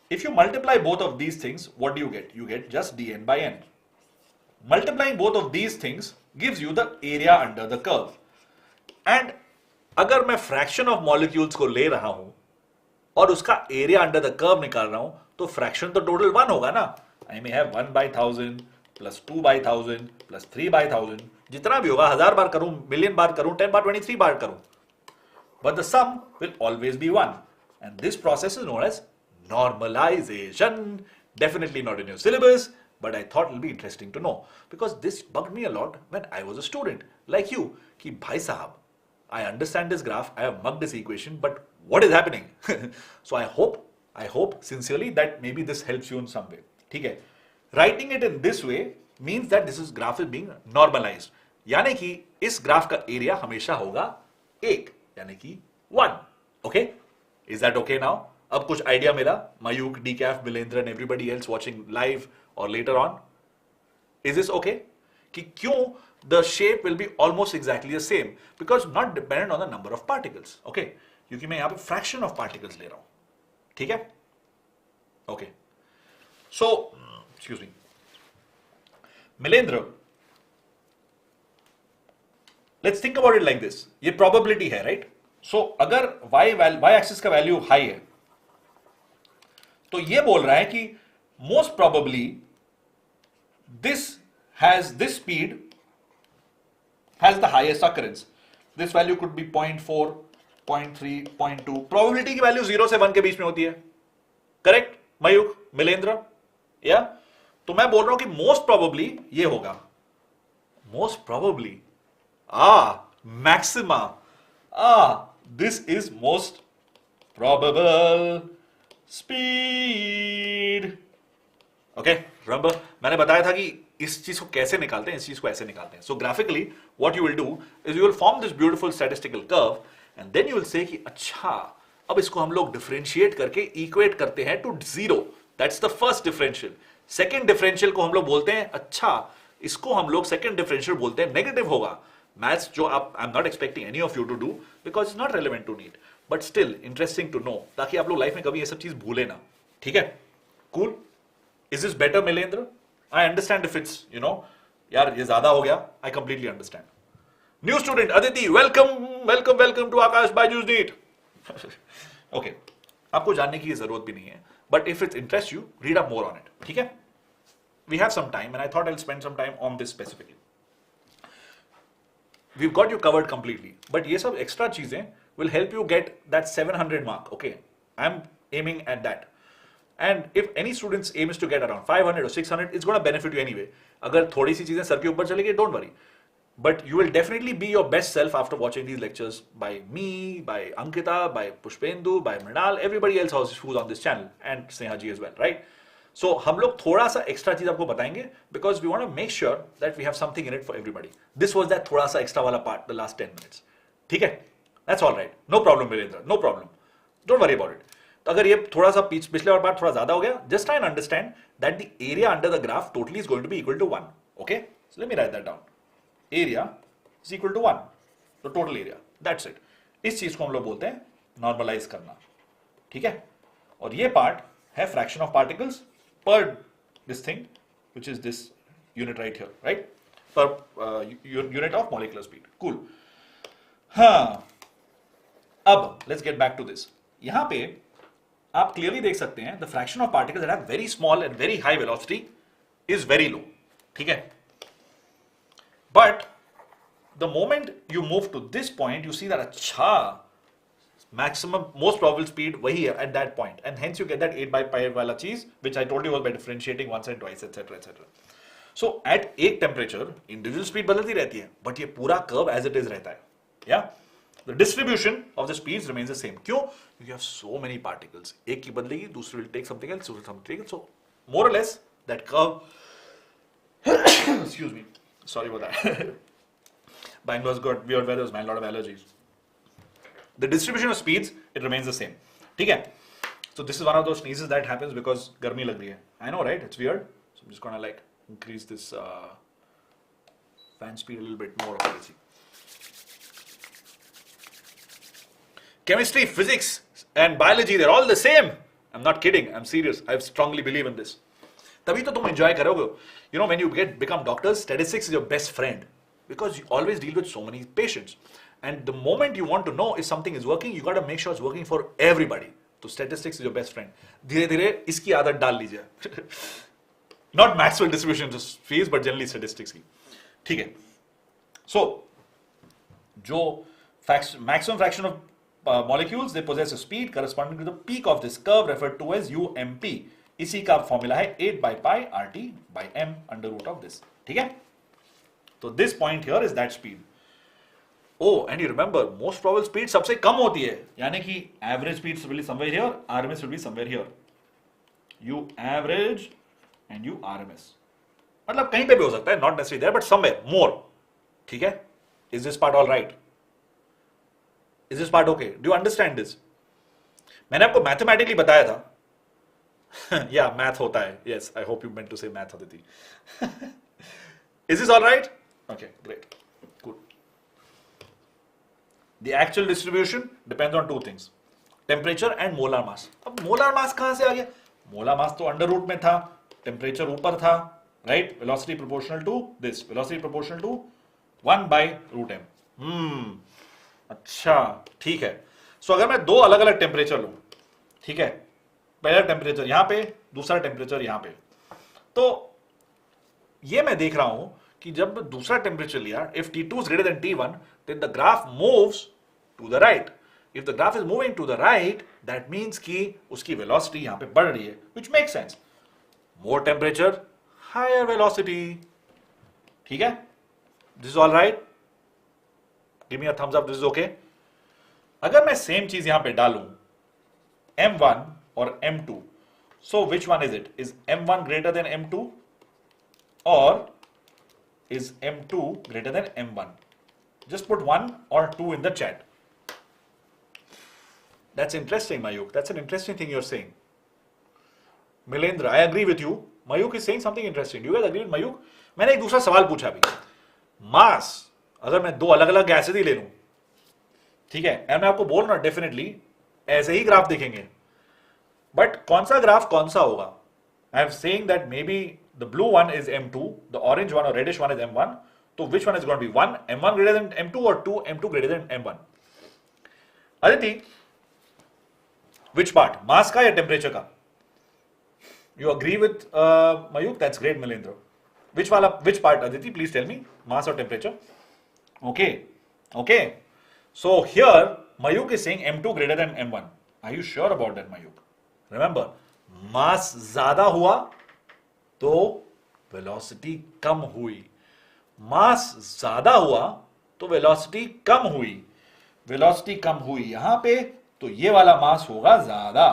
If you multiply both of these things, what do you get? You get just dn by n. Multiplying both of these things gives you the area under the curve. And अगर मैं fraction of molecules को ले रहा हूं और उसका area under the curve निकाल रहा हूं, तो fraction तो total 1 होगा ना. I may have 1 by 1000 plus 2 by 1000 plus 3 by 1000. जितना भी होगा, 1000 बार करूं, million बार करूं, 10 बार 23 बार करूं. But the sum will always be 1. And this process is known as normalization. Definitely not in your syllabus, but I thought it will be interesting to know because this bugged me a lot when I was a student like you. Ki bhai sahab, I understand this graph, I have mugged this equation, but what is happening? So I hope sincerely that maybe this helps you in some way. ठीक है? Writing it in this way means that this graph is being normalized. यानी कि इस graph का area हमेशा होगा 1, यानी कि 1. Okay? Is that okay now? अब कुछ आइडिया मिला? Mayukh, decaf, Milendra and everybody else watching live or later on. Is this okay? कि क्यों the shape will be almost exactly the same because not dependent on the number of particles. Okay? क्योंकि मैं यहाँ पे fraction of particles ले रहा हूँ. ठीक है? Okay. So, excuse me. Milendra, let's think about it like this. ये probability है, right? So, अगर y axis का value high है, तो ये बोल रहा है कि most probably this speed has the highest occurrence. This value could be 0.4, 0.3, 0.2. Probability की value 0 से 1 के बीच में होती है. Correct? मयूक, मिलेंद्र, या? तो मैं बोल रहा हूं कि most probably ये होगा. Most probably. Maxima. This is most probable speed. Okay, remember मैंने बताया था कि इस चीज को कैसे निकालते हैं, इस चीज को ऐसे निकालते हैं. So graphically what you will do is you will form this beautiful statistical curve and then you will say कि अच्छा अब इसको हम लोग differentiate करके equate करते हैं to 0. That's the first differential. Second differential को हम लोग बोलते हैं, अच्छा इसको हम लोग second differential बोलते हैं negative होगा. Maths जो आप I'm not expecting any of you to do because it's not relevant to NEET. But still interesting to know ताकि आप लोग लाइफ में कभी ये सब चीज भूले ना. ठीक है? Cool? Is this better, Milendra? I understand if it's, यार ये ज्यादा हो गया. I completely understand. New student, Aditi, welcome to Aakash BYJU'S NEET. Okay. आपको जानने की जरूरत भी नहीं है. But if it interests you, read up more on it. ठीक है? We have some time and I thought I'll spend some time on this specifically. We've got you covered completely. But ये सब extra चीजें will help you get that 700 mark. Okay. I'm aiming at that. And if any student's aim is to get around 500 or 600, it's going to benefit you anyway. अगर थोड़ी सी चीजें sir के ऊपर चलेगी, don't worry. But you will definitely be your best self after watching these lectures by me, by Ankita, by Pushpendu, by Mrinal, everybody else who's on this channel, and Sneha ji as well, right? So हम लोग थोड़ा सा extra चीज आपको बताएंगे because we want to make sure that we have something in it for everybody. This was that थोड़ा सा extra वाला part, the last 10 minutes. ठीक है? That's all right. No problem, Virendra. No problem. Don't worry about it. तो अगर ये थोड़ा सा पिछले वाला part थोड़ा ज्यादा हो गया, just try and understand that the area under the graph totally is going to be equal to 1. Okay? So let me write that down. Area is equal to 1. तो total area. That's it. इस चीज को हम लोग बोलते हैं normalize करना. ठीक है? और ये part है fraction of particles per this thing, which is this unit right here, right? Per unit of molecular speed. Cool. हाँ. अब let's get back to this. यहाँ पे आप clearly देख सकते हैं the fraction of particles that have very small and very high velocity is very low. ठीक है? But the moment you move to this point, you see that अच्छा maximum most probable speed वही है at that point, and hence you get that 8 by pi वाला चीज, which I told you was by differentiating once and twice, etc., etc. So at एक temperature individual speed बदलती रहती है, but ये पूरा curve as it is रहता है. Yeah, the distribution of the speeds remains the same. क्यों? You have so many particles. एक की बदलेगी, दूसरी will take something else, something else. So more or less that curve. Excuse me. Sorry about that. Bangalore's got weird weathers, man. A lot of allergies. The distribution of speeds, it remains the same. ठीक है? So this is one of those sneezes that happens because गर्मी लग रही है. I know, right? It's weird. So I'm just gonna like increase this fan speed a little bit more. Obviously. Chemistry, physics, and biology, they're all the same. I'm not kidding. I'm serious. I strongly believe in this. तभी तो तुम enjoy करोगे. You know, when you become doctors, statistics is your best friend because you always deal with so many patients. And the moment you want to know if something is working, you got to make sure it's working for everybody. So statistics is your best friend. धीरे-धीरे इसकी आदत डाल लीजिए. Not Maxwell distribution of speeds, but generally statistics की. ठीक है. So, जो maximum fraction of molecules, they possess a speed corresponding to the peak of this curve referred to as UMP. इसी का फॉर्मूला है 8 by pi RT by M under root of this. ठीक है? तो this point here is that speed. Oh, and you remember, most probable speed सबसे कम होती है. यानी कि average speed will be somewhere here, RMS will be somewhere here. You average and you RMS. मतलब कहीं पे भी हो सकता है, not necessarily there, but somewhere more. ठीक है? Is this part all right? Is this part okay? Do you understand this? मैंने आपको mathematically बताया था. Yeah, math होता है. Yes, I hope you meant to say math, Aditi. Is this all right? Okay, great. Good. The actual distribution depends on two things. Temperature and molar mass. अब molar mass कहाँ से आ गया? Molar mass तो under root में था. Temperature ऊपर था. Right? Velocity proportional to this. Velocity proportional to 1 by root m. अच्छा, ठीक है. So अगर मैं दो अलग अलग टेम्परेचर लूं, ठीक है, पहला टेम्परेचर यहां पे, दूसरा टेम्परेचर यहां पे, तो ये मैं देख रहा हूं कि जब दूसरा टेम्परेचर लिया, if T2 is greater than T1, then the graph moves to the right. If the graph is moving to the right, that means कि उसकी velocity यहां पे बढ़ रही है, which makes sense. More temperature, higher velocity. ठीक है? This is all right. Give me a thumbs up. This is okay. अगर मैं सेम चीज यहां पे डालूं, M1 or M2, so which one is it? Is M1 greater than M2 or is M2 greater than M1? Just put 1 or 2 in the chat. That's interesting, Mayuk. That's an interesting thing you're saying. Milendra, I agree with you. Mayuk is saying something interesting. Do you guys agree with Mayuk? मैंने एक दूसरा सवाल पूछा अभी. मास अगर मैं दो अलग अलग गैसेज ही ले लूं, ठीक है, और मैं आपको बोल रहा हूं डेफिनेटली ऐसे ही ग्राफ देखेंगे, बट कौन सा ग्राफ कौन सा होगा? I am saying that maybe the blue one is M2, the orange one और रेडिश वन इज M1, तो which one is going to be 1 M1 greater than M2 और 2 M2 greater than M1? Aditi, which part, mass का या temperature का? You agree with Mayuk? That's great. Milendra, which वाला, which part Aditi? Please tell me. Mass और temperature. Okay. So here Mayuk is saying M2 greater than M1. Are you sure about that, Mayuk? Remember, मास ज्यादा हुआ तो velocity कम हुई, मास ज्यादा हुआ तो velocity कम हुई, वेलोसिटी कम हुई यहां पे, तो ये वाला मास होगा ज्यादा,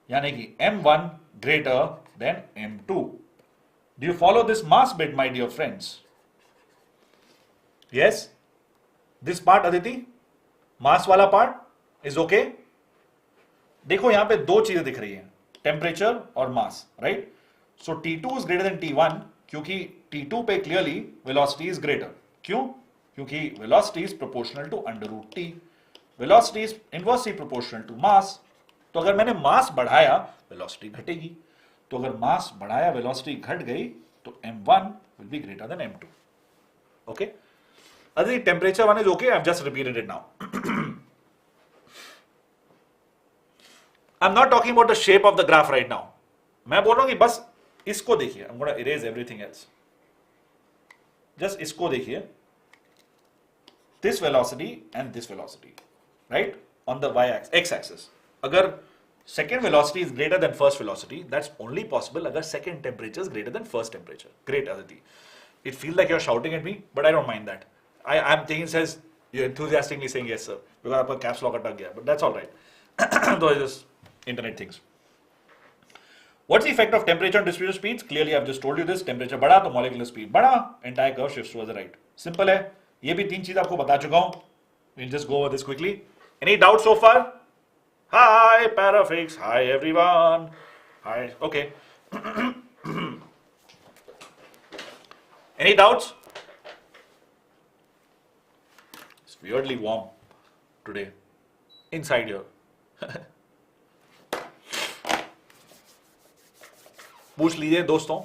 यानी कि m1 greater than m2. Do you follow this mass bit, my dear friends? Yes? This part, Aditi? मास वाला पार्ट इज ओके? देखो यहां पे दो चीजें दिख रही हैं, टेम्परेचर और mass, right? So T2 is greater than T1 क्योंकि T2 पे क्लियरली वेलोसिटी इज ग्रेटर. क्यों? क्योंकि velocity is proportional to under root T, velocity is inversely proportional to mass. तो अगर मैंने मास बढ़ाया वेलोसिटी घटेगी, तो अगर मास बढ़ाया वेलोसिटी घट गई तो m1 will be greater than m2. Okay? Aditi, temperature one is okay. I've just repeated it now. I'm not talking about the shape of the graph right now. मैं बोल रहा हूं कि बस इसको देखिए. I'm going to erase everything else. Just इसको देखिए. This velocity and this velocity, right? On the x-axis. अगर second velocity is greater than first velocity, that's only possible agar second temperature is greater than first temperature. Great, Aditi. It feels like you're shouting at me, but I don't mind that. I'm thinking says you're enthusiastically saying yes, sir, because aapka caps lock atak gaya, but that's all right. Those are just internet things. What's the effect of temperature on distributed speeds? Clearly, I've just told you this. Temperature बढ़ा तो molecular speed बढ़ा, entire curve shifts towards the right. Simple है. ये भी तीन चीज आपको बता चुका हूँ. We'll just go over this quickly. Any doubts so far? Hi, Parafix. Hi, everyone. Hi. Okay. Any doubts? It's weirdly warm today inside here. पूछ लीजिए दोस्तों.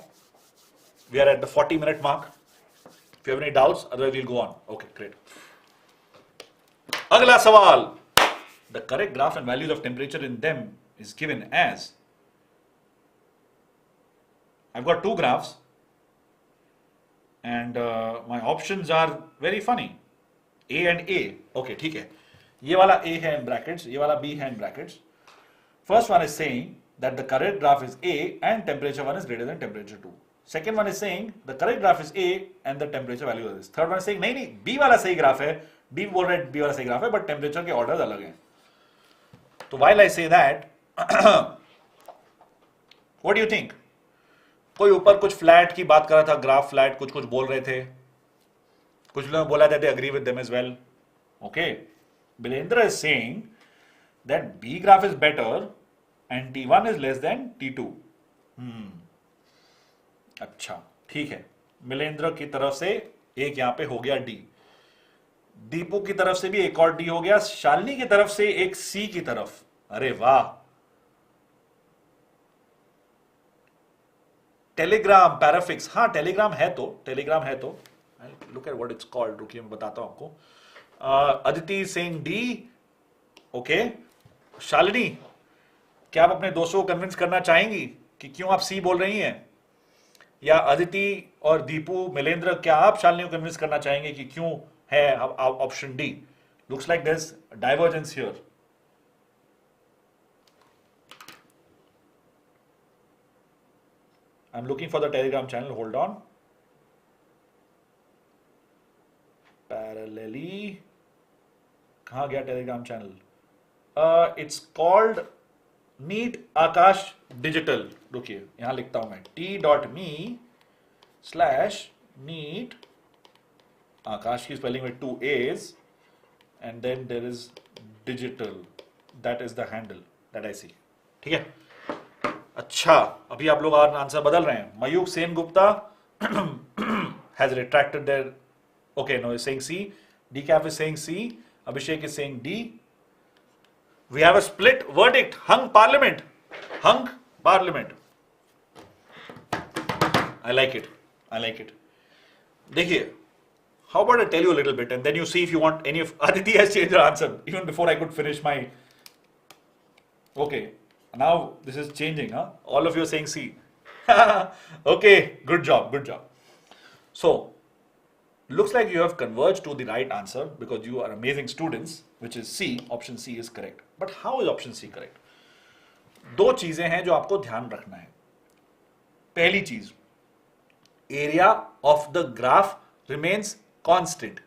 We are at the 40-minute mark. If you have any doubts, otherwise we'll go on. Okay, great. अगला सवाल. The correct graph and values of temperature in them is given as. I've got two graphs and my options are very funny. A and A. Okay, ठीक है. ये वाला A है in brackets, ये वाला B है in brackets. First one is saying that the correct graph is A and temperature 1 is greater than temperature 2. Second one is saying the correct graph is A and the temperature value is this. Third one is saying नहीं B वाला सही graph है, B बोल रहे B वाला सही graph है, but temperature के orders अलग हैं. तो while I say that, what do you think? कोई ऊपर कुछ फ्लैट की बात कर रहा था, ग्राफ फ्लैट कुछ कुछ बोल रहे थे, कुछ लोग बोला था they agree with them as well. Okay, Bilendra is saying that B graph is better and T1 is less than T2. अच्छा ठीक है, मिलेंद्र की तरफ से एक यहां पे हो गया D, दीपू की तरफ से भी एक और D हो गया, शालिनी की तरफ से एक C की तरफ. अरे वाह. टेलीग्राम पैराफिक्स, हाँ टेलीग्राम है तो, टेलीग्राम है तो. Look at what it's called, रुकिए मैं बताता हूं आपको. अदिति सिंह D. ओके, शालिनी क्या आप अपने दोस्तों को कन्विंस करना चाहेंगी कि क्यों आप C बोल रही हैं, या अदिति और दीपू मिलेंद्र क्या आप शालिनी को कन्विंस करना चाहेंगे कि क्यों है option D? Looks like there is divergence here. I am looking for the Telegram channel, hold on. Parallelly कहां गया Telegram channel? It's called NEET Aakash digital. रुकिए यहां लिखता हूं मैं t.me/neet आकाश की स्पेलिंग में 2 A's and then there is digital. That is the handle that I see. ठीक है. अच्छा, अभी आप लोग आंसर बदल रहे हैं. Mayukh Sen Gupta has retracted their. Okay, no, is saying C. Decaf is saying C. Abhishek is saying D. We have a split verdict. Hung parliament. Hung parliament. I like it. I like it. देखिए, how about I tell you a little bit and then you see if you want any of. Aditi has changed her answer even before I could finish my. Okay, now this is changing, huh? All of you are saying C. Okay, good job, good job. So, looks like you have converged to the right answer because you are amazing students, which is C. Option C is correct. But how is option C correct? दो चीजें हैं जो आपको ध्यान रखना है. पहली चीज, area of the graph remains constant.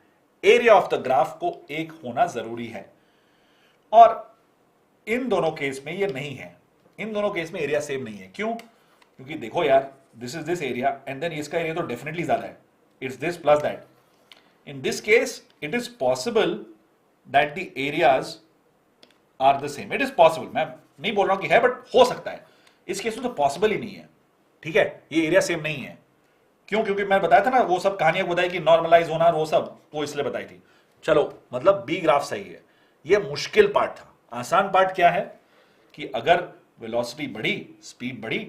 Area of the graph को एक होना जरूरी है, और इन दोनों केस में ये नहीं है. इन दोनों केस में एरिया सेम नहीं है. क्यों? क्योंकि देखो यार, this is this area and then इसका एरिया तो डेफिनेटली ज्यादा है. It's this plus that. In this case it is possible that the areas are the same. It is possible. मैं नहीं बोल रहा हूं कि है, बट हो सकता है. इस केस में तो पॉसिबल ही नहीं है. ठीक है, ये एरिया सेम नहीं है. क्यों? क्योंकि मैं बताया था ना, वो सब कहानियां बताई कि नॉर्मलाइज होना और वो सब, वो इसलिए बताई थी. चलो, मतलब बी ग्राफ सही है. ये मुश्किल पार्ट था. आसान पार्ट क्या है कि अगर वेलोसिटी बढ़ी, स्पीड बढ़ी,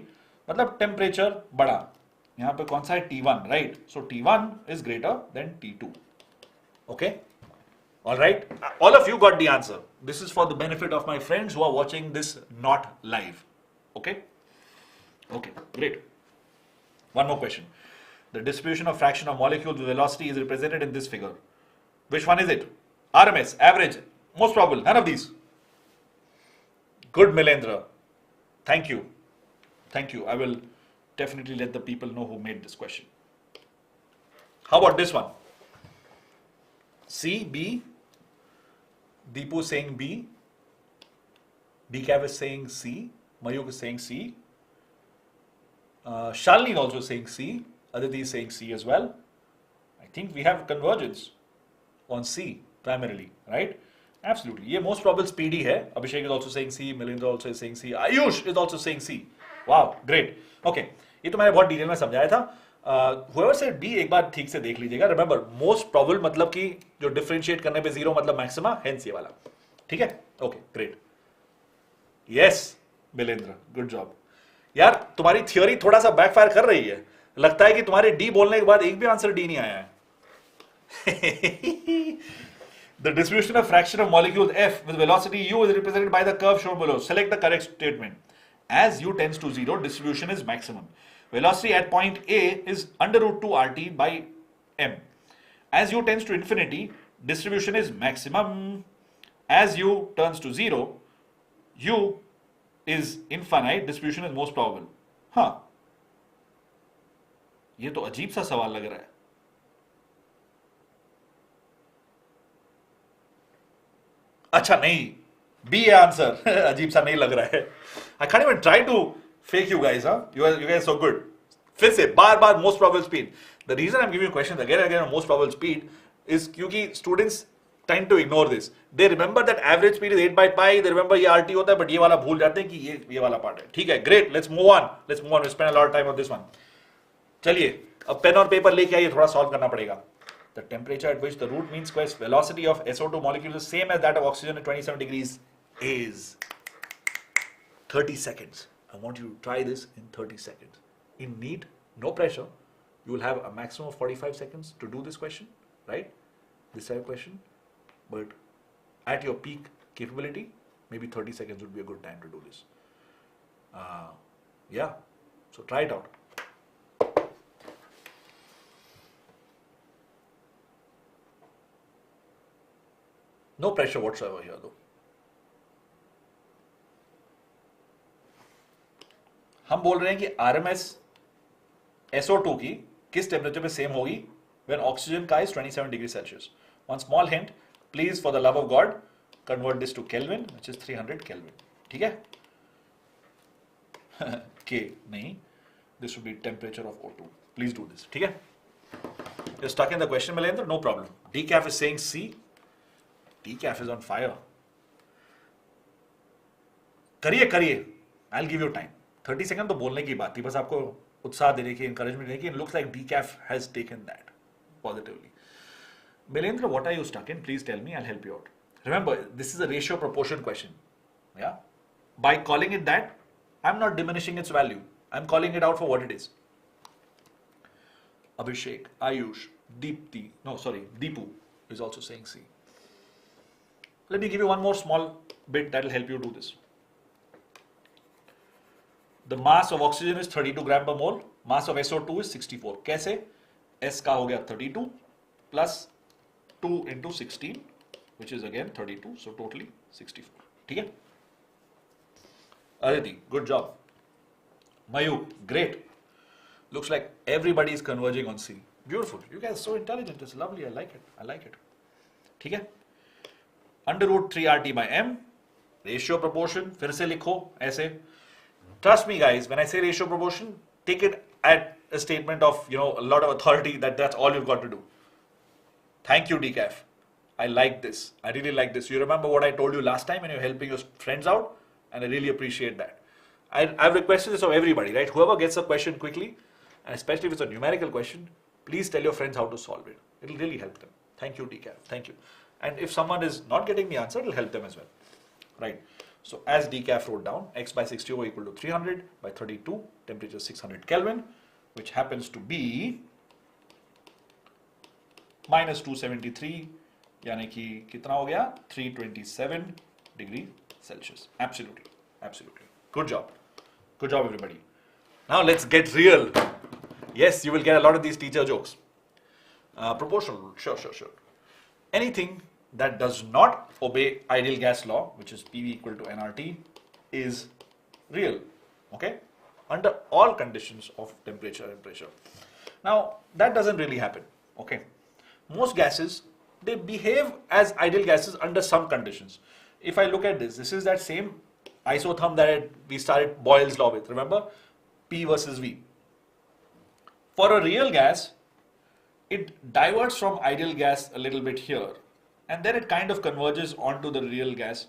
मतलब टेम्परेचर बढ़ा. यहां पे कौन सा है? T1, right? So T1 is greater then T2. Okay, all right, all of you got the answer. This is for the benefit of my friends who are watching this not live. Okay, great. One more question. The distribution of fraction of molecules with velocity is represented in this figure. Which one is it? RMS, average, most probable? None of these. Good, Milendra. Thank you. I will definitely let the people know who made this question. How about this one? C, B. Deepu is saying B. Decaf is saying C. Mayuk is saying C. Shalini is also saying C. Aditi is saying C as well. I think we have convergence on C primarily, right? Absolutely. ये most probable speedy है. Abhishek is also saying C. Milendra also is saying C. Ayush is also saying C. Wow, great. Okay, ये तो मैंने बहुत detail में समझाया था. Whoever said B एक बार ठीक से देख लीजिएगा. Remember, most probable मतलब कि जो differentiate करने पे zero मतलब maxima, hence ये वाला. ठीक है? Okay, great. Yes, Milendra, good job. यार तुम्हारी थियोरी थोड़ा सा बैकफायर कर रही है. लगता है कि तुम्हारे डी बोलने के बाद एक भी आंसर डी नहीं आया है. The distribution of fraction of molecules F with velocity u is represented by the curve shown below. Select the correct statement. As u tends to 0, distribution is maximum. Velocity at point A is under root 2 RT by m. As u tends to infinity, distribution is maximum. As u turns to 0, u is infinite, distribution is most probable. हाँ, ये तो अजीब सा सवाल लग रहा है. अच्छा नहीं, बी है आंसर. अजीब सा नहीं लग रहा है. I can't even try to fake you guys, huh? You guys are so good. फिर से बार most probable speed. The reason I'm giving you questions again and again on most probable speed is क्योंकि students tend to ignore this. They remember that average speed is 8 by pi. They remember ये RT होता है, but ये वाला भूल जाते हैं कि ये वाला पार्ट है. ठीक है, great. Let's move on. We spend a lot of time on this one. चलिए, अब पेन और पेपर लेके आइए, थोड़ा सॉल्व करना पड़ेगा. The temperature at which the root mean square velocity of SO2 molecule is same as that of oxygen at 27 degrees is 30 seconds. I want you to try this in 30 seconds. In NEET, no pressure. You will have a maximum of 45 seconds to do this question, right? This type of question. But at your peak capability, maybe 30 seconds would be a good time to do this. Yeah, so try it out. No pressure whatsoever here though. हम बोल रहे हैं कि RMS SO2 की किस temperature पे same होगी when oxygen का is 27 degree Celsius. One small hint, please for the love of God, convert this to Kelvin, which is 300 Kelvin. ठीक है? K नहीं, this would be temperature of O2. Please do this. ठीक है? You're stuck in the question, Milendra? No problem. Decaf is saying C. Decaf is on fire. करिए. I'll give you time. 30 second तो बोलने की बात थी, बस आपको उत्साह देने की, encouragement देने की. It looks like Decaf has taken that positively. Milendra, what are you stuck in? Please tell me. I'll help you out. Remember, this is a ratio proportion question. Yeah. By calling it that, I'm not diminishing its value. I'm calling it out for what it is. Abhishek, Ayush, Deepu is also saying C. Let me give you one more small bit that will help you do this. The mass of oxygen is 32 gram per mole. Mass of SO2 is 64. कैसे? S का हो गया 32 plus 2 into 16, which is again 32. So totally 64. ठीक है? Aditi, good job. Mayuk, great. Looks like everybody is converging on C. Beautiful. You guys are so intelligent. It's lovely. I like it. I like it. ठीक है? Under root 3RT by M. Ratio proportion. फिर से लिखो ऐसे. Trust me, guys. When I say ratio proportion, take it at a statement of a lot of authority that that's all you've got to do. Thank you, decaf. I like this. I really like this. You remember what I told you last time when you were helping your friends out, and I really appreciate that. I've requested this of everybody, right? Whoever gets a question quickly, and especially if it's a numerical question, please tell your friends how to solve it. It'll really help them. Thank you, decaf. Thank you. And if someone is not getting the answer, it'll help them as well, right? So as decaf wrote down, x by 64 equal to 300 by 32, temperature 600 Kelvin, which happens to be minus 273, यानी कि कितना हो गया 327 degree Celsius. Absolutely, absolutely. Good job everybody. Now let's get real. Yes, you will get a lot of these teacher jokes. Proportional rule, sure. Anything that does not obey ideal gas law, which is PV equal to nRT, is real, okay? Under all conditions of temperature and pressure. Now, that doesn't really happen, okay? Most gases, they behave as ideal gases under some conditions. If I look at this is that same isotherm that we started Boyle's law with, remember? P versus V. For a real gas, it diverts from ideal gas a little bit here, and then it kind of converges onto the real gas,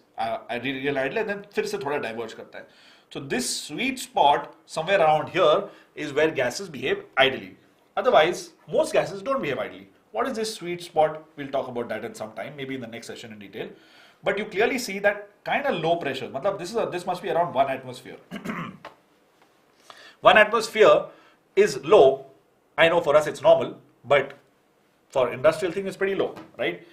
real ideal, and then फिर से थोड़ा diverge करता है. So this sweet spot somewhere around here is where gases behave ideally. Otherwise, most gases don't behave ideally. What is this sweet spot? We'll talk about that in some time, maybe in the next session in detail. But you clearly see that kind of low pressure. मतलब this must be around 1 atmosphere. 1 atmosphere is low. I know for us it's normal, but for industrial thing it's pretty low, right?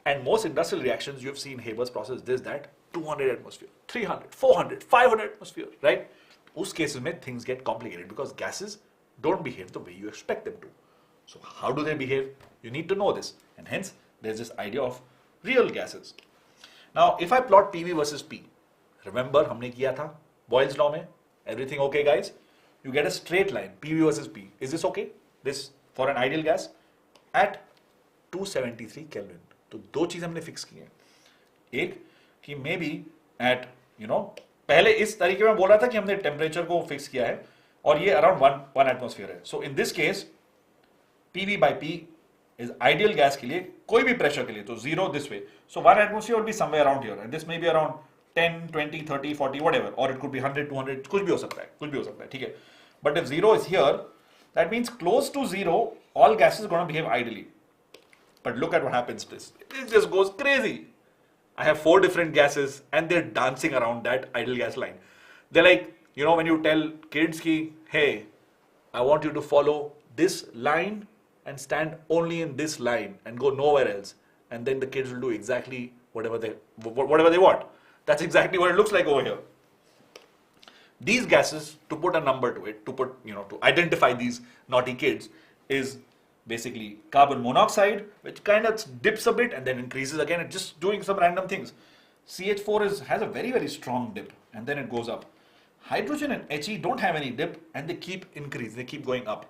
And most industrial reactions you've seen Haber's process, this, that, 200 atmosphere, 300, 400, 500 atmosphere, right? Those cases mein things get complicated because gases don't behave the way you expect them to. So how do they behave? You need to know this, and hence there's this idea of real gases. Now if I plot PV versus P, remember हमने किया था Boyle's law में, everything okay guys? You get a straight line, PV versus P. Is this okay? This for an ideal gas at 273 Kelvin. तो दो चीज हमने fix की हैं. एक कि मे बी एट पहले इस तरीके में बोल रहा था कि हमने टेम्परेचर को फिक्स किया है और ये अराउंड 1 एटमॉस्फेयर है. So in this case PV by P is ideal gas के लिए, कोई भी प्रेशर के लिए, तो 0 this way. So 1 atmosphere will be somewhere around here, and this may be around 10, 20, 30, 40, whatever, or it could be 100, 200, कुछ भी हो सकता है, ठीक है. But if 0 is here, that means close to 0, all gases are going to behave ideally. But look at what happens. It just goes crazy. I have 4 different gases and they're dancing around that ideal gas line. They're like, when you tell kids ki, hey, I want you to follow this line and stand only in this line and go nowhere else. And then the kids will do exactly whatever they want. That's exactly what it looks like over here. These gases, to put a number to it, to identify these naughty kids, is basically carbon monoxide, which kind of dips a bit and then increases again. It's just doing some random things. CH4 has a very, very strong dip and then it goes up. Hydrogen and He don't have any dip and they keep increasing, they keep going up.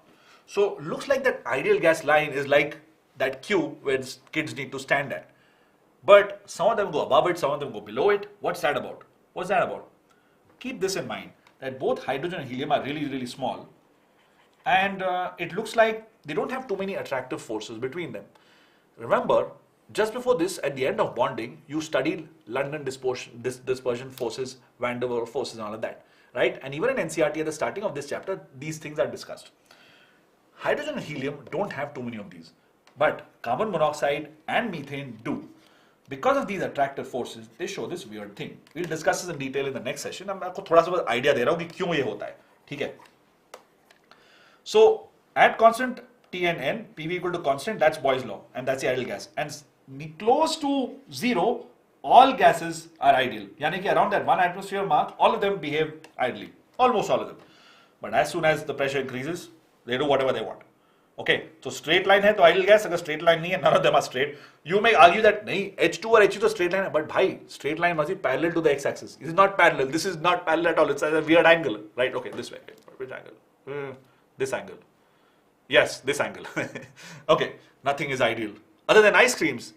So looks like that ideal gas line is like that queue where kids need to stand at. But some of them go above it, some of them go below it. What's that about? Keep this in mind, that both hydrogen and helium are really, really small. And it looks like they don't have too many attractive forces between them. Remember, just before this, at the end of bonding, you studied London dispersion forces, Van der Waals forces and all of that, right? And even in NCERT at the starting of this chapter, these things are discussed. Hydrogen and helium don't have too many of these, but carbon monoxide and methane do. Because of these attractive forces, they show this weird thing. We'll discuss this in detail in the next session. I'm आपको थोड़ा सा idea दे रहा हूँ कि क्यों ये होता है, ठीक है? So at constant T and N, PV equal to constant, that's Boyle's law, and that's the ideal gas. And close to 0, all gases are ideal. यानी कि around that 1 atmosphere mark, all of them behave ideally, almost all of them. But as soon as the pressure increases, they do whatever they want. Okay, so straight line है तो ideal gas, अगर straight line नहीं है, none of them are straight. You may argue that नहीं H2 और He तो straight line है, but भाई straight line must be parallel to the x-axis. This is not parallel. This is not parallel at all. It's a weird angle, right? Okay, this way. Which angle? This angle. Yes, this angle. Okay, nothing is ideal. Other than ice creams,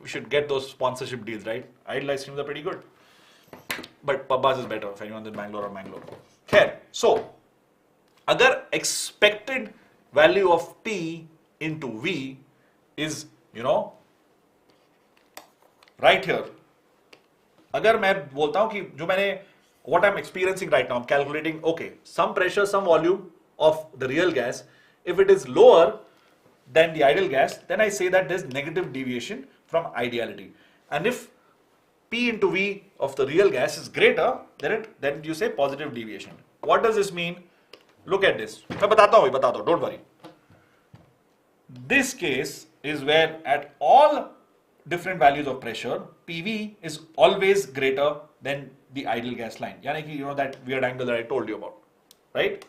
we should get those sponsorship deals, right? Ideal ice creams are pretty good. But Pabbas is better if anyone's in Bangalore or Mangalore. Okay, so अगर expected value of P into V is, right here. अगर मैं बोलता हूं कि जो मैंने what I'm experiencing right now, I'm calculating, okay, some pressure, some volume of the real gas. If it is lower than the ideal gas, then I say that there's negative deviation from ideality. And if P into V of the real gas is greater, then you say positive deviation. What does this mean? Look at this. मैं बताता हूँ, don't worry. This case is where at all different values of pressure, PV is always greater than the ideal gas line. यानी कि that weird angle that I told you about, right?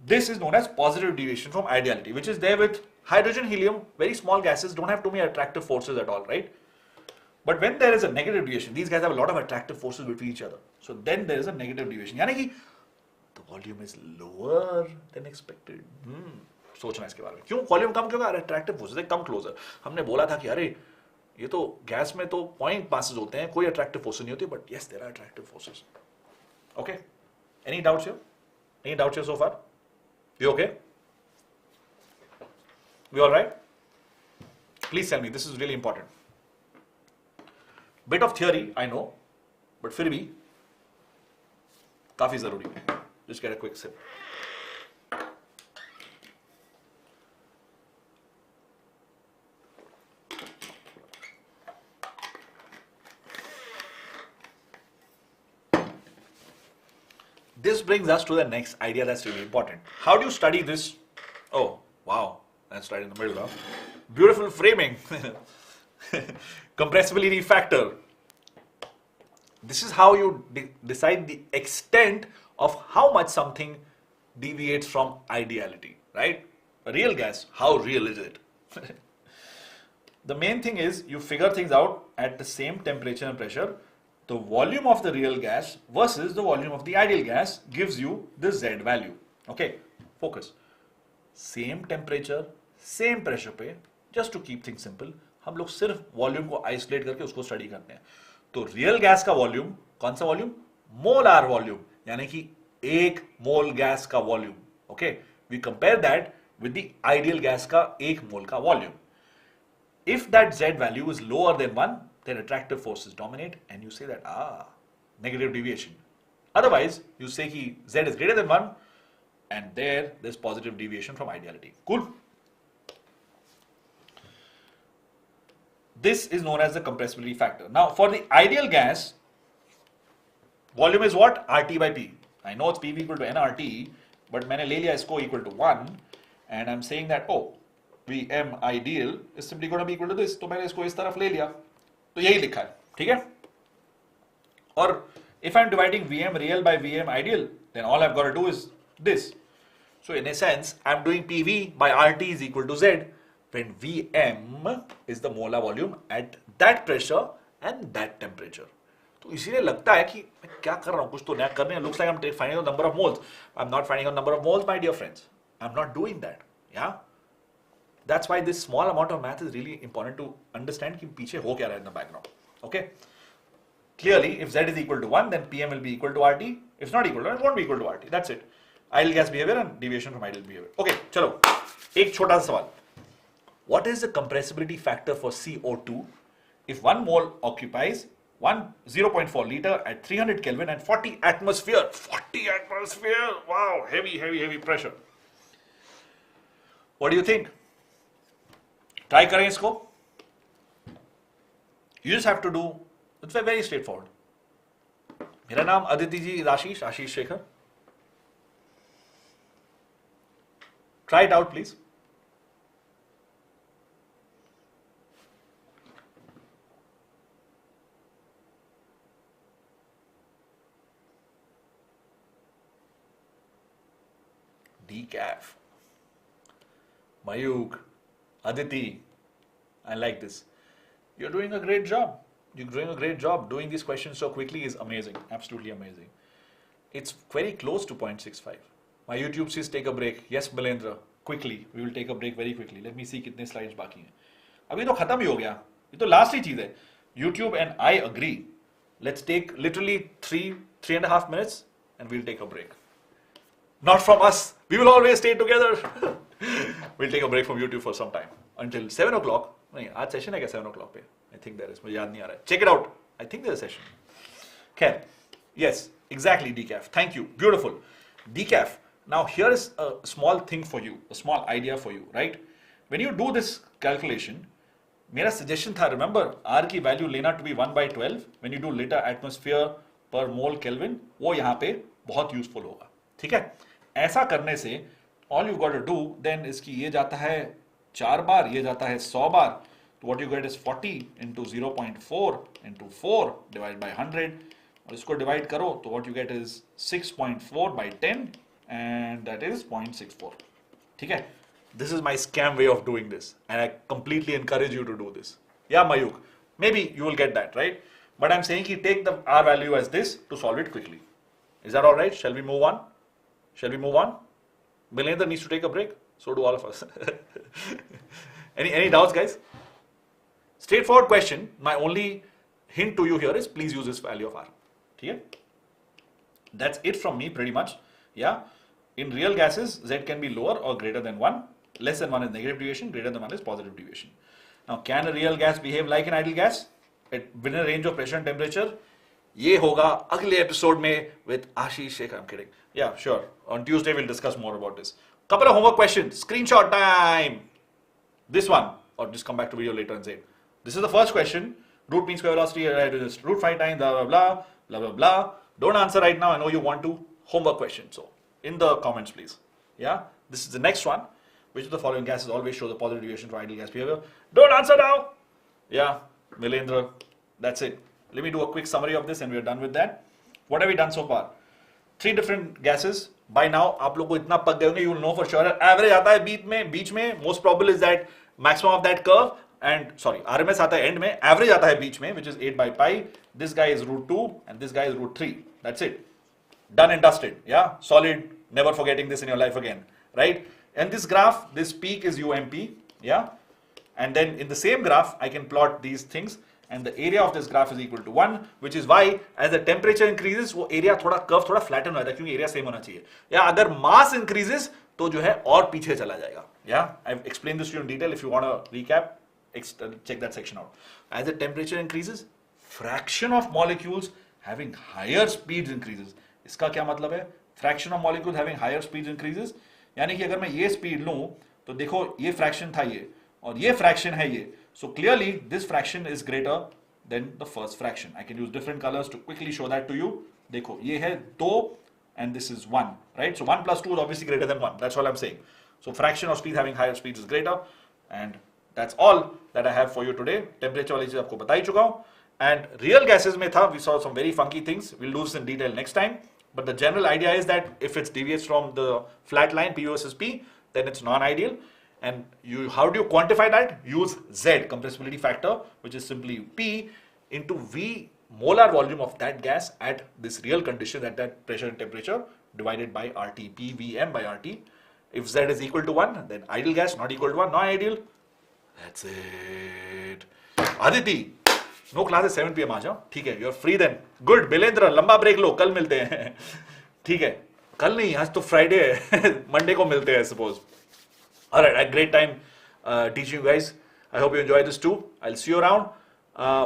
This is known as positive deviation from ideality, which is there with hydrogen, helium. Very small gases don't have too many attractive forces at all, right? But when there is a negative deviation, these guys have a lot of attractive forces between each other. So then there is a negative deviation. यानी कि the volume is lower than expected. सोचना इसके बारे में. क्यों volume कम क्यों आ रहा है? अट्रैक्टिव फोर्सेस है कम क्लोजर. हमने बोला था कि अरे ये तो गैस में तो पॉइंट पासेस होते हैं, कोई अट्रैक्टिव फोर्सेस नहीं होती, but yes there are attractive forces. Okay, any doubts here? Any doubts here so far? We okay? We all right? Please tell me, this is really important. Bit of theory I know, but फिर भी काफी जरूरी है. Just get a quick sip. This brings us to the next idea that's really important. How do you study this? Oh, wow, that's right in the middle, huh? Beautiful framing. Compressibility factor. This is how you decide the extent of how much something deviates from ideality, right? A real gas, how real is it? The main thing is you figure things out at the same temperature and pressure. The volume of the real gas versus the volume of the ideal gas gives you the Z value. Okay, focus. Same temperature, same pressure पे, just to keep things simple, हम लोग सिर्फ volume को isolate करके उसको study करते हैं. तो रियल गैस का वॉल्यूम कौन सा वॉल्यूम? मोलार वॉल्यूम, यानी कि एक मोल गैस का volume. Okay, we compare that with the ideal gas का एक मोल का volume. If that Z value is lower than 1, then attractive forces dominate and you say that, negative deviation. Otherwise, you say ki Z is greater than 1 and there's positive deviation from ideality. Cool? This is known as the compressibility factor. Now, for the ideal gas, volume is what? RT by P. I know it's PV equal to nRT, but मैंने ले लिया इसको equal to 1 and I'm saying that, Vm ideal is simply going to be equal to this. तो मैंने इसको इस तरफ ले लिया, तो यही लिखा है, ठीक है? और if I'm dividing Vm real by Vm ideal, then all I've got to do is this. So in a sense, I'm doing PV by RT is equal to Z when Vm is the molar volume at that pressure and that temperature. तो इसीलिए लगता है कि मैं क्या कर रहा हूँ, कुछ तो नया कर रहे हैं. Looks like I'm finding the number of moles. I'm not finding a number of moles, my dear friends. I'm not doing that. Yeah. That's why this small amount of math is really important to understand कि पीछे हो क्या रहा है in the background. Okay. Clearly, if Z is equal to 1, then PM will be equal to RT. If it's not equal to 1, it won't be equal to RT. That's it. Ideal gas behavior and deviation from ideal behavior. Okay, चलो. एक छोटा सा सवाल. What is the compressibility factor for CO2 if 1 mole occupies 0.4 liter at 300 Kelvin and 40 atmosphere? 40 atmosphere. Wow, heavy pressure. What do you think? Try करें इसको. You just have to do, it's very straightforward. मेरा नाम अदिति जी is Ashish Shekhar. Try it out, please. Decaf. Mayuk, Aditi, I like this. You're doing a great job. You're doing a great job. Doing these questions so quickly is amazing. Absolutely amazing. It's very close to 0.65. My YouTube says take a break. Yes, Balendra, quickly. We will take a break very quickly. Let me see कितने slides बाकी हैं. अभी तो खत्म ही हो गया. ये तो last ही चीज है. YouTube and I agree. Let's take literally 3.5 minutes and we'll take a break. Not from us. We will always stay together. We'll take a break from YouTube for some time until 7 o'clock. नहीं आज session है क्या 7 o'clock पे? I think there is. मुझे याद नहीं आ रहा है. Check it out. I think there's a session. Okay. Yes, exactly. Decaf. Thank you. Beautiful. Decaf. Now here is a small thing for you, a small idea for you, right? When you do this calculation, मेरा suggestion था, remember R की value लेना to be 1/12 when you do liter atmosphere per mole Kelvin, वो यहाँ पे बहुत useful होगा, ठीक है? ऐसा करने से all you got to do then इसकी ये जाता है 4 बार, ये जाता है 100 बार, तो what you get is 40 into 0.4 into 4 divided by 100, और इसको divide करो तो what you get is 6.4 by 10 and that is 0.64, ठीक है? This is my scam way of doing this and I completely encourage you to do this. Yeah, Mayuk, maybe you will get that, right? But I'm saying take the R value as this to solve it quickly. Is that all right? Shall we move on? Shall we move on? Bilendra needs to take a break. So do all of us. Any doubts, guys? Straightforward question. My only hint to you here is please use this value of R. Okay? That's it from me pretty much. Yeah. In real gases, Z can be lower or greater than 1. Less than 1 is negative deviation, greater than 1 is positive deviation. Now, can a real gas behave like an ideal gas? Within a range of pressure and temperature? ये होगा अगले episode में with Ashish, Shekhar. I'm kidding. Yeah, sure. On Tuesday we'll discuss more about this. Couple of homework questions. Screenshot time. This one, or just come back to video later and say. This is the first question. Root mean square velocity. Root 5 times. Blah blah blah blah blah blah. Don't answer right now. I know you want to. Homework question. So in the comments, please. Yeah. This is the next one. Which of the following gases always show the positive deviation for ideal gas behavior? Don't answer now. Yeah, Milendra. That's it. Let me do a quick summary of this and we are done with that. What have we done so far? 3 different gases. By now, आप लोग को इतना पक गए होंगे, you will know for sure. Average आता है बीच में. Most probable is that maximum of that curve and sorry, RMS आता है end में. Average आता है बीच में, which is 8 by pi. This guy is root 2 and this guy is root 3. That's it. Done and dusted. Yeah, solid. Never forgetting this in your life again, right? And this graph, this peak is UMP. Yeah, and then in the same graph, I can plot these things. And the area of this graph is equal to 1, which is why as the temperature increases, वो area थोड़ा curve थोड़ा flatten हो जाता है क्योंकि area same होना चाहिए. या अगर mass increases तो जो है और पीछे चला जाएगा. Yeah, I've explained this to you in detail. If you want to recap, check that section out. As the temperature increases, fraction of molecules having higher speeds increases. इसका क्या मतलब है? Fraction of molecules having higher speeds increases. यानी कि अगर मैं ये speed लूँ तो देखो ये fraction था ये और ये fraction है ये. So clearly this fraction is greater than the first fraction. I can use different colors to quickly show that to you. देखो ये है 2 and this is 1, right? So 1 plus 2 is obviously greater than 1. That's all I'm saying. So fraction of speed having higher speeds is greater, and that's all that I have for you today. Temperature वाली चीज आपको बता ही चुका हूँ. And real gases में था, we saw some very funky things. We'll do this in detail next time. But the general idea is that if it deviates from the flat line P versus P, then it's non-ideal. And how do you quantify that? Use Z, compressibility factor, which is simply P into V molar volume of that gas at this real condition, at that pressure and temperature, divided by RT, PVM by RT. If Z is equal to 1, then ideal gas, not equal to 1, non-ideal. That's it. Aditi, no class at 7 PM आ जाओ. ठीक है, you're free then. Good, Bilendra, लंबा break लो, कल मिलते हैं. ठीक है, कल नहीं, आज तो Friday है, Monday को मिलते हैं, suppose. All right, I had a great time teaching you guys. I hope you enjoyed this too. I'll see you around.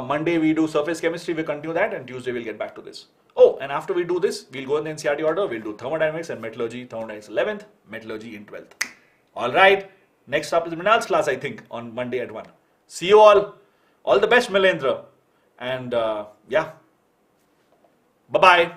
Monday we do surface chemistry. We'll continue that, and Tuesday we'll get back to this. Oh, and after we do this, we'll go in the NCERT order. We'll do thermodynamics and metallurgy. Thermodynamics 11th, metallurgy in 12th. All right. Next up is Mrinal's class, I think, on Monday at 1. See you all. All the best, Milendra. And yeah. Bye-bye.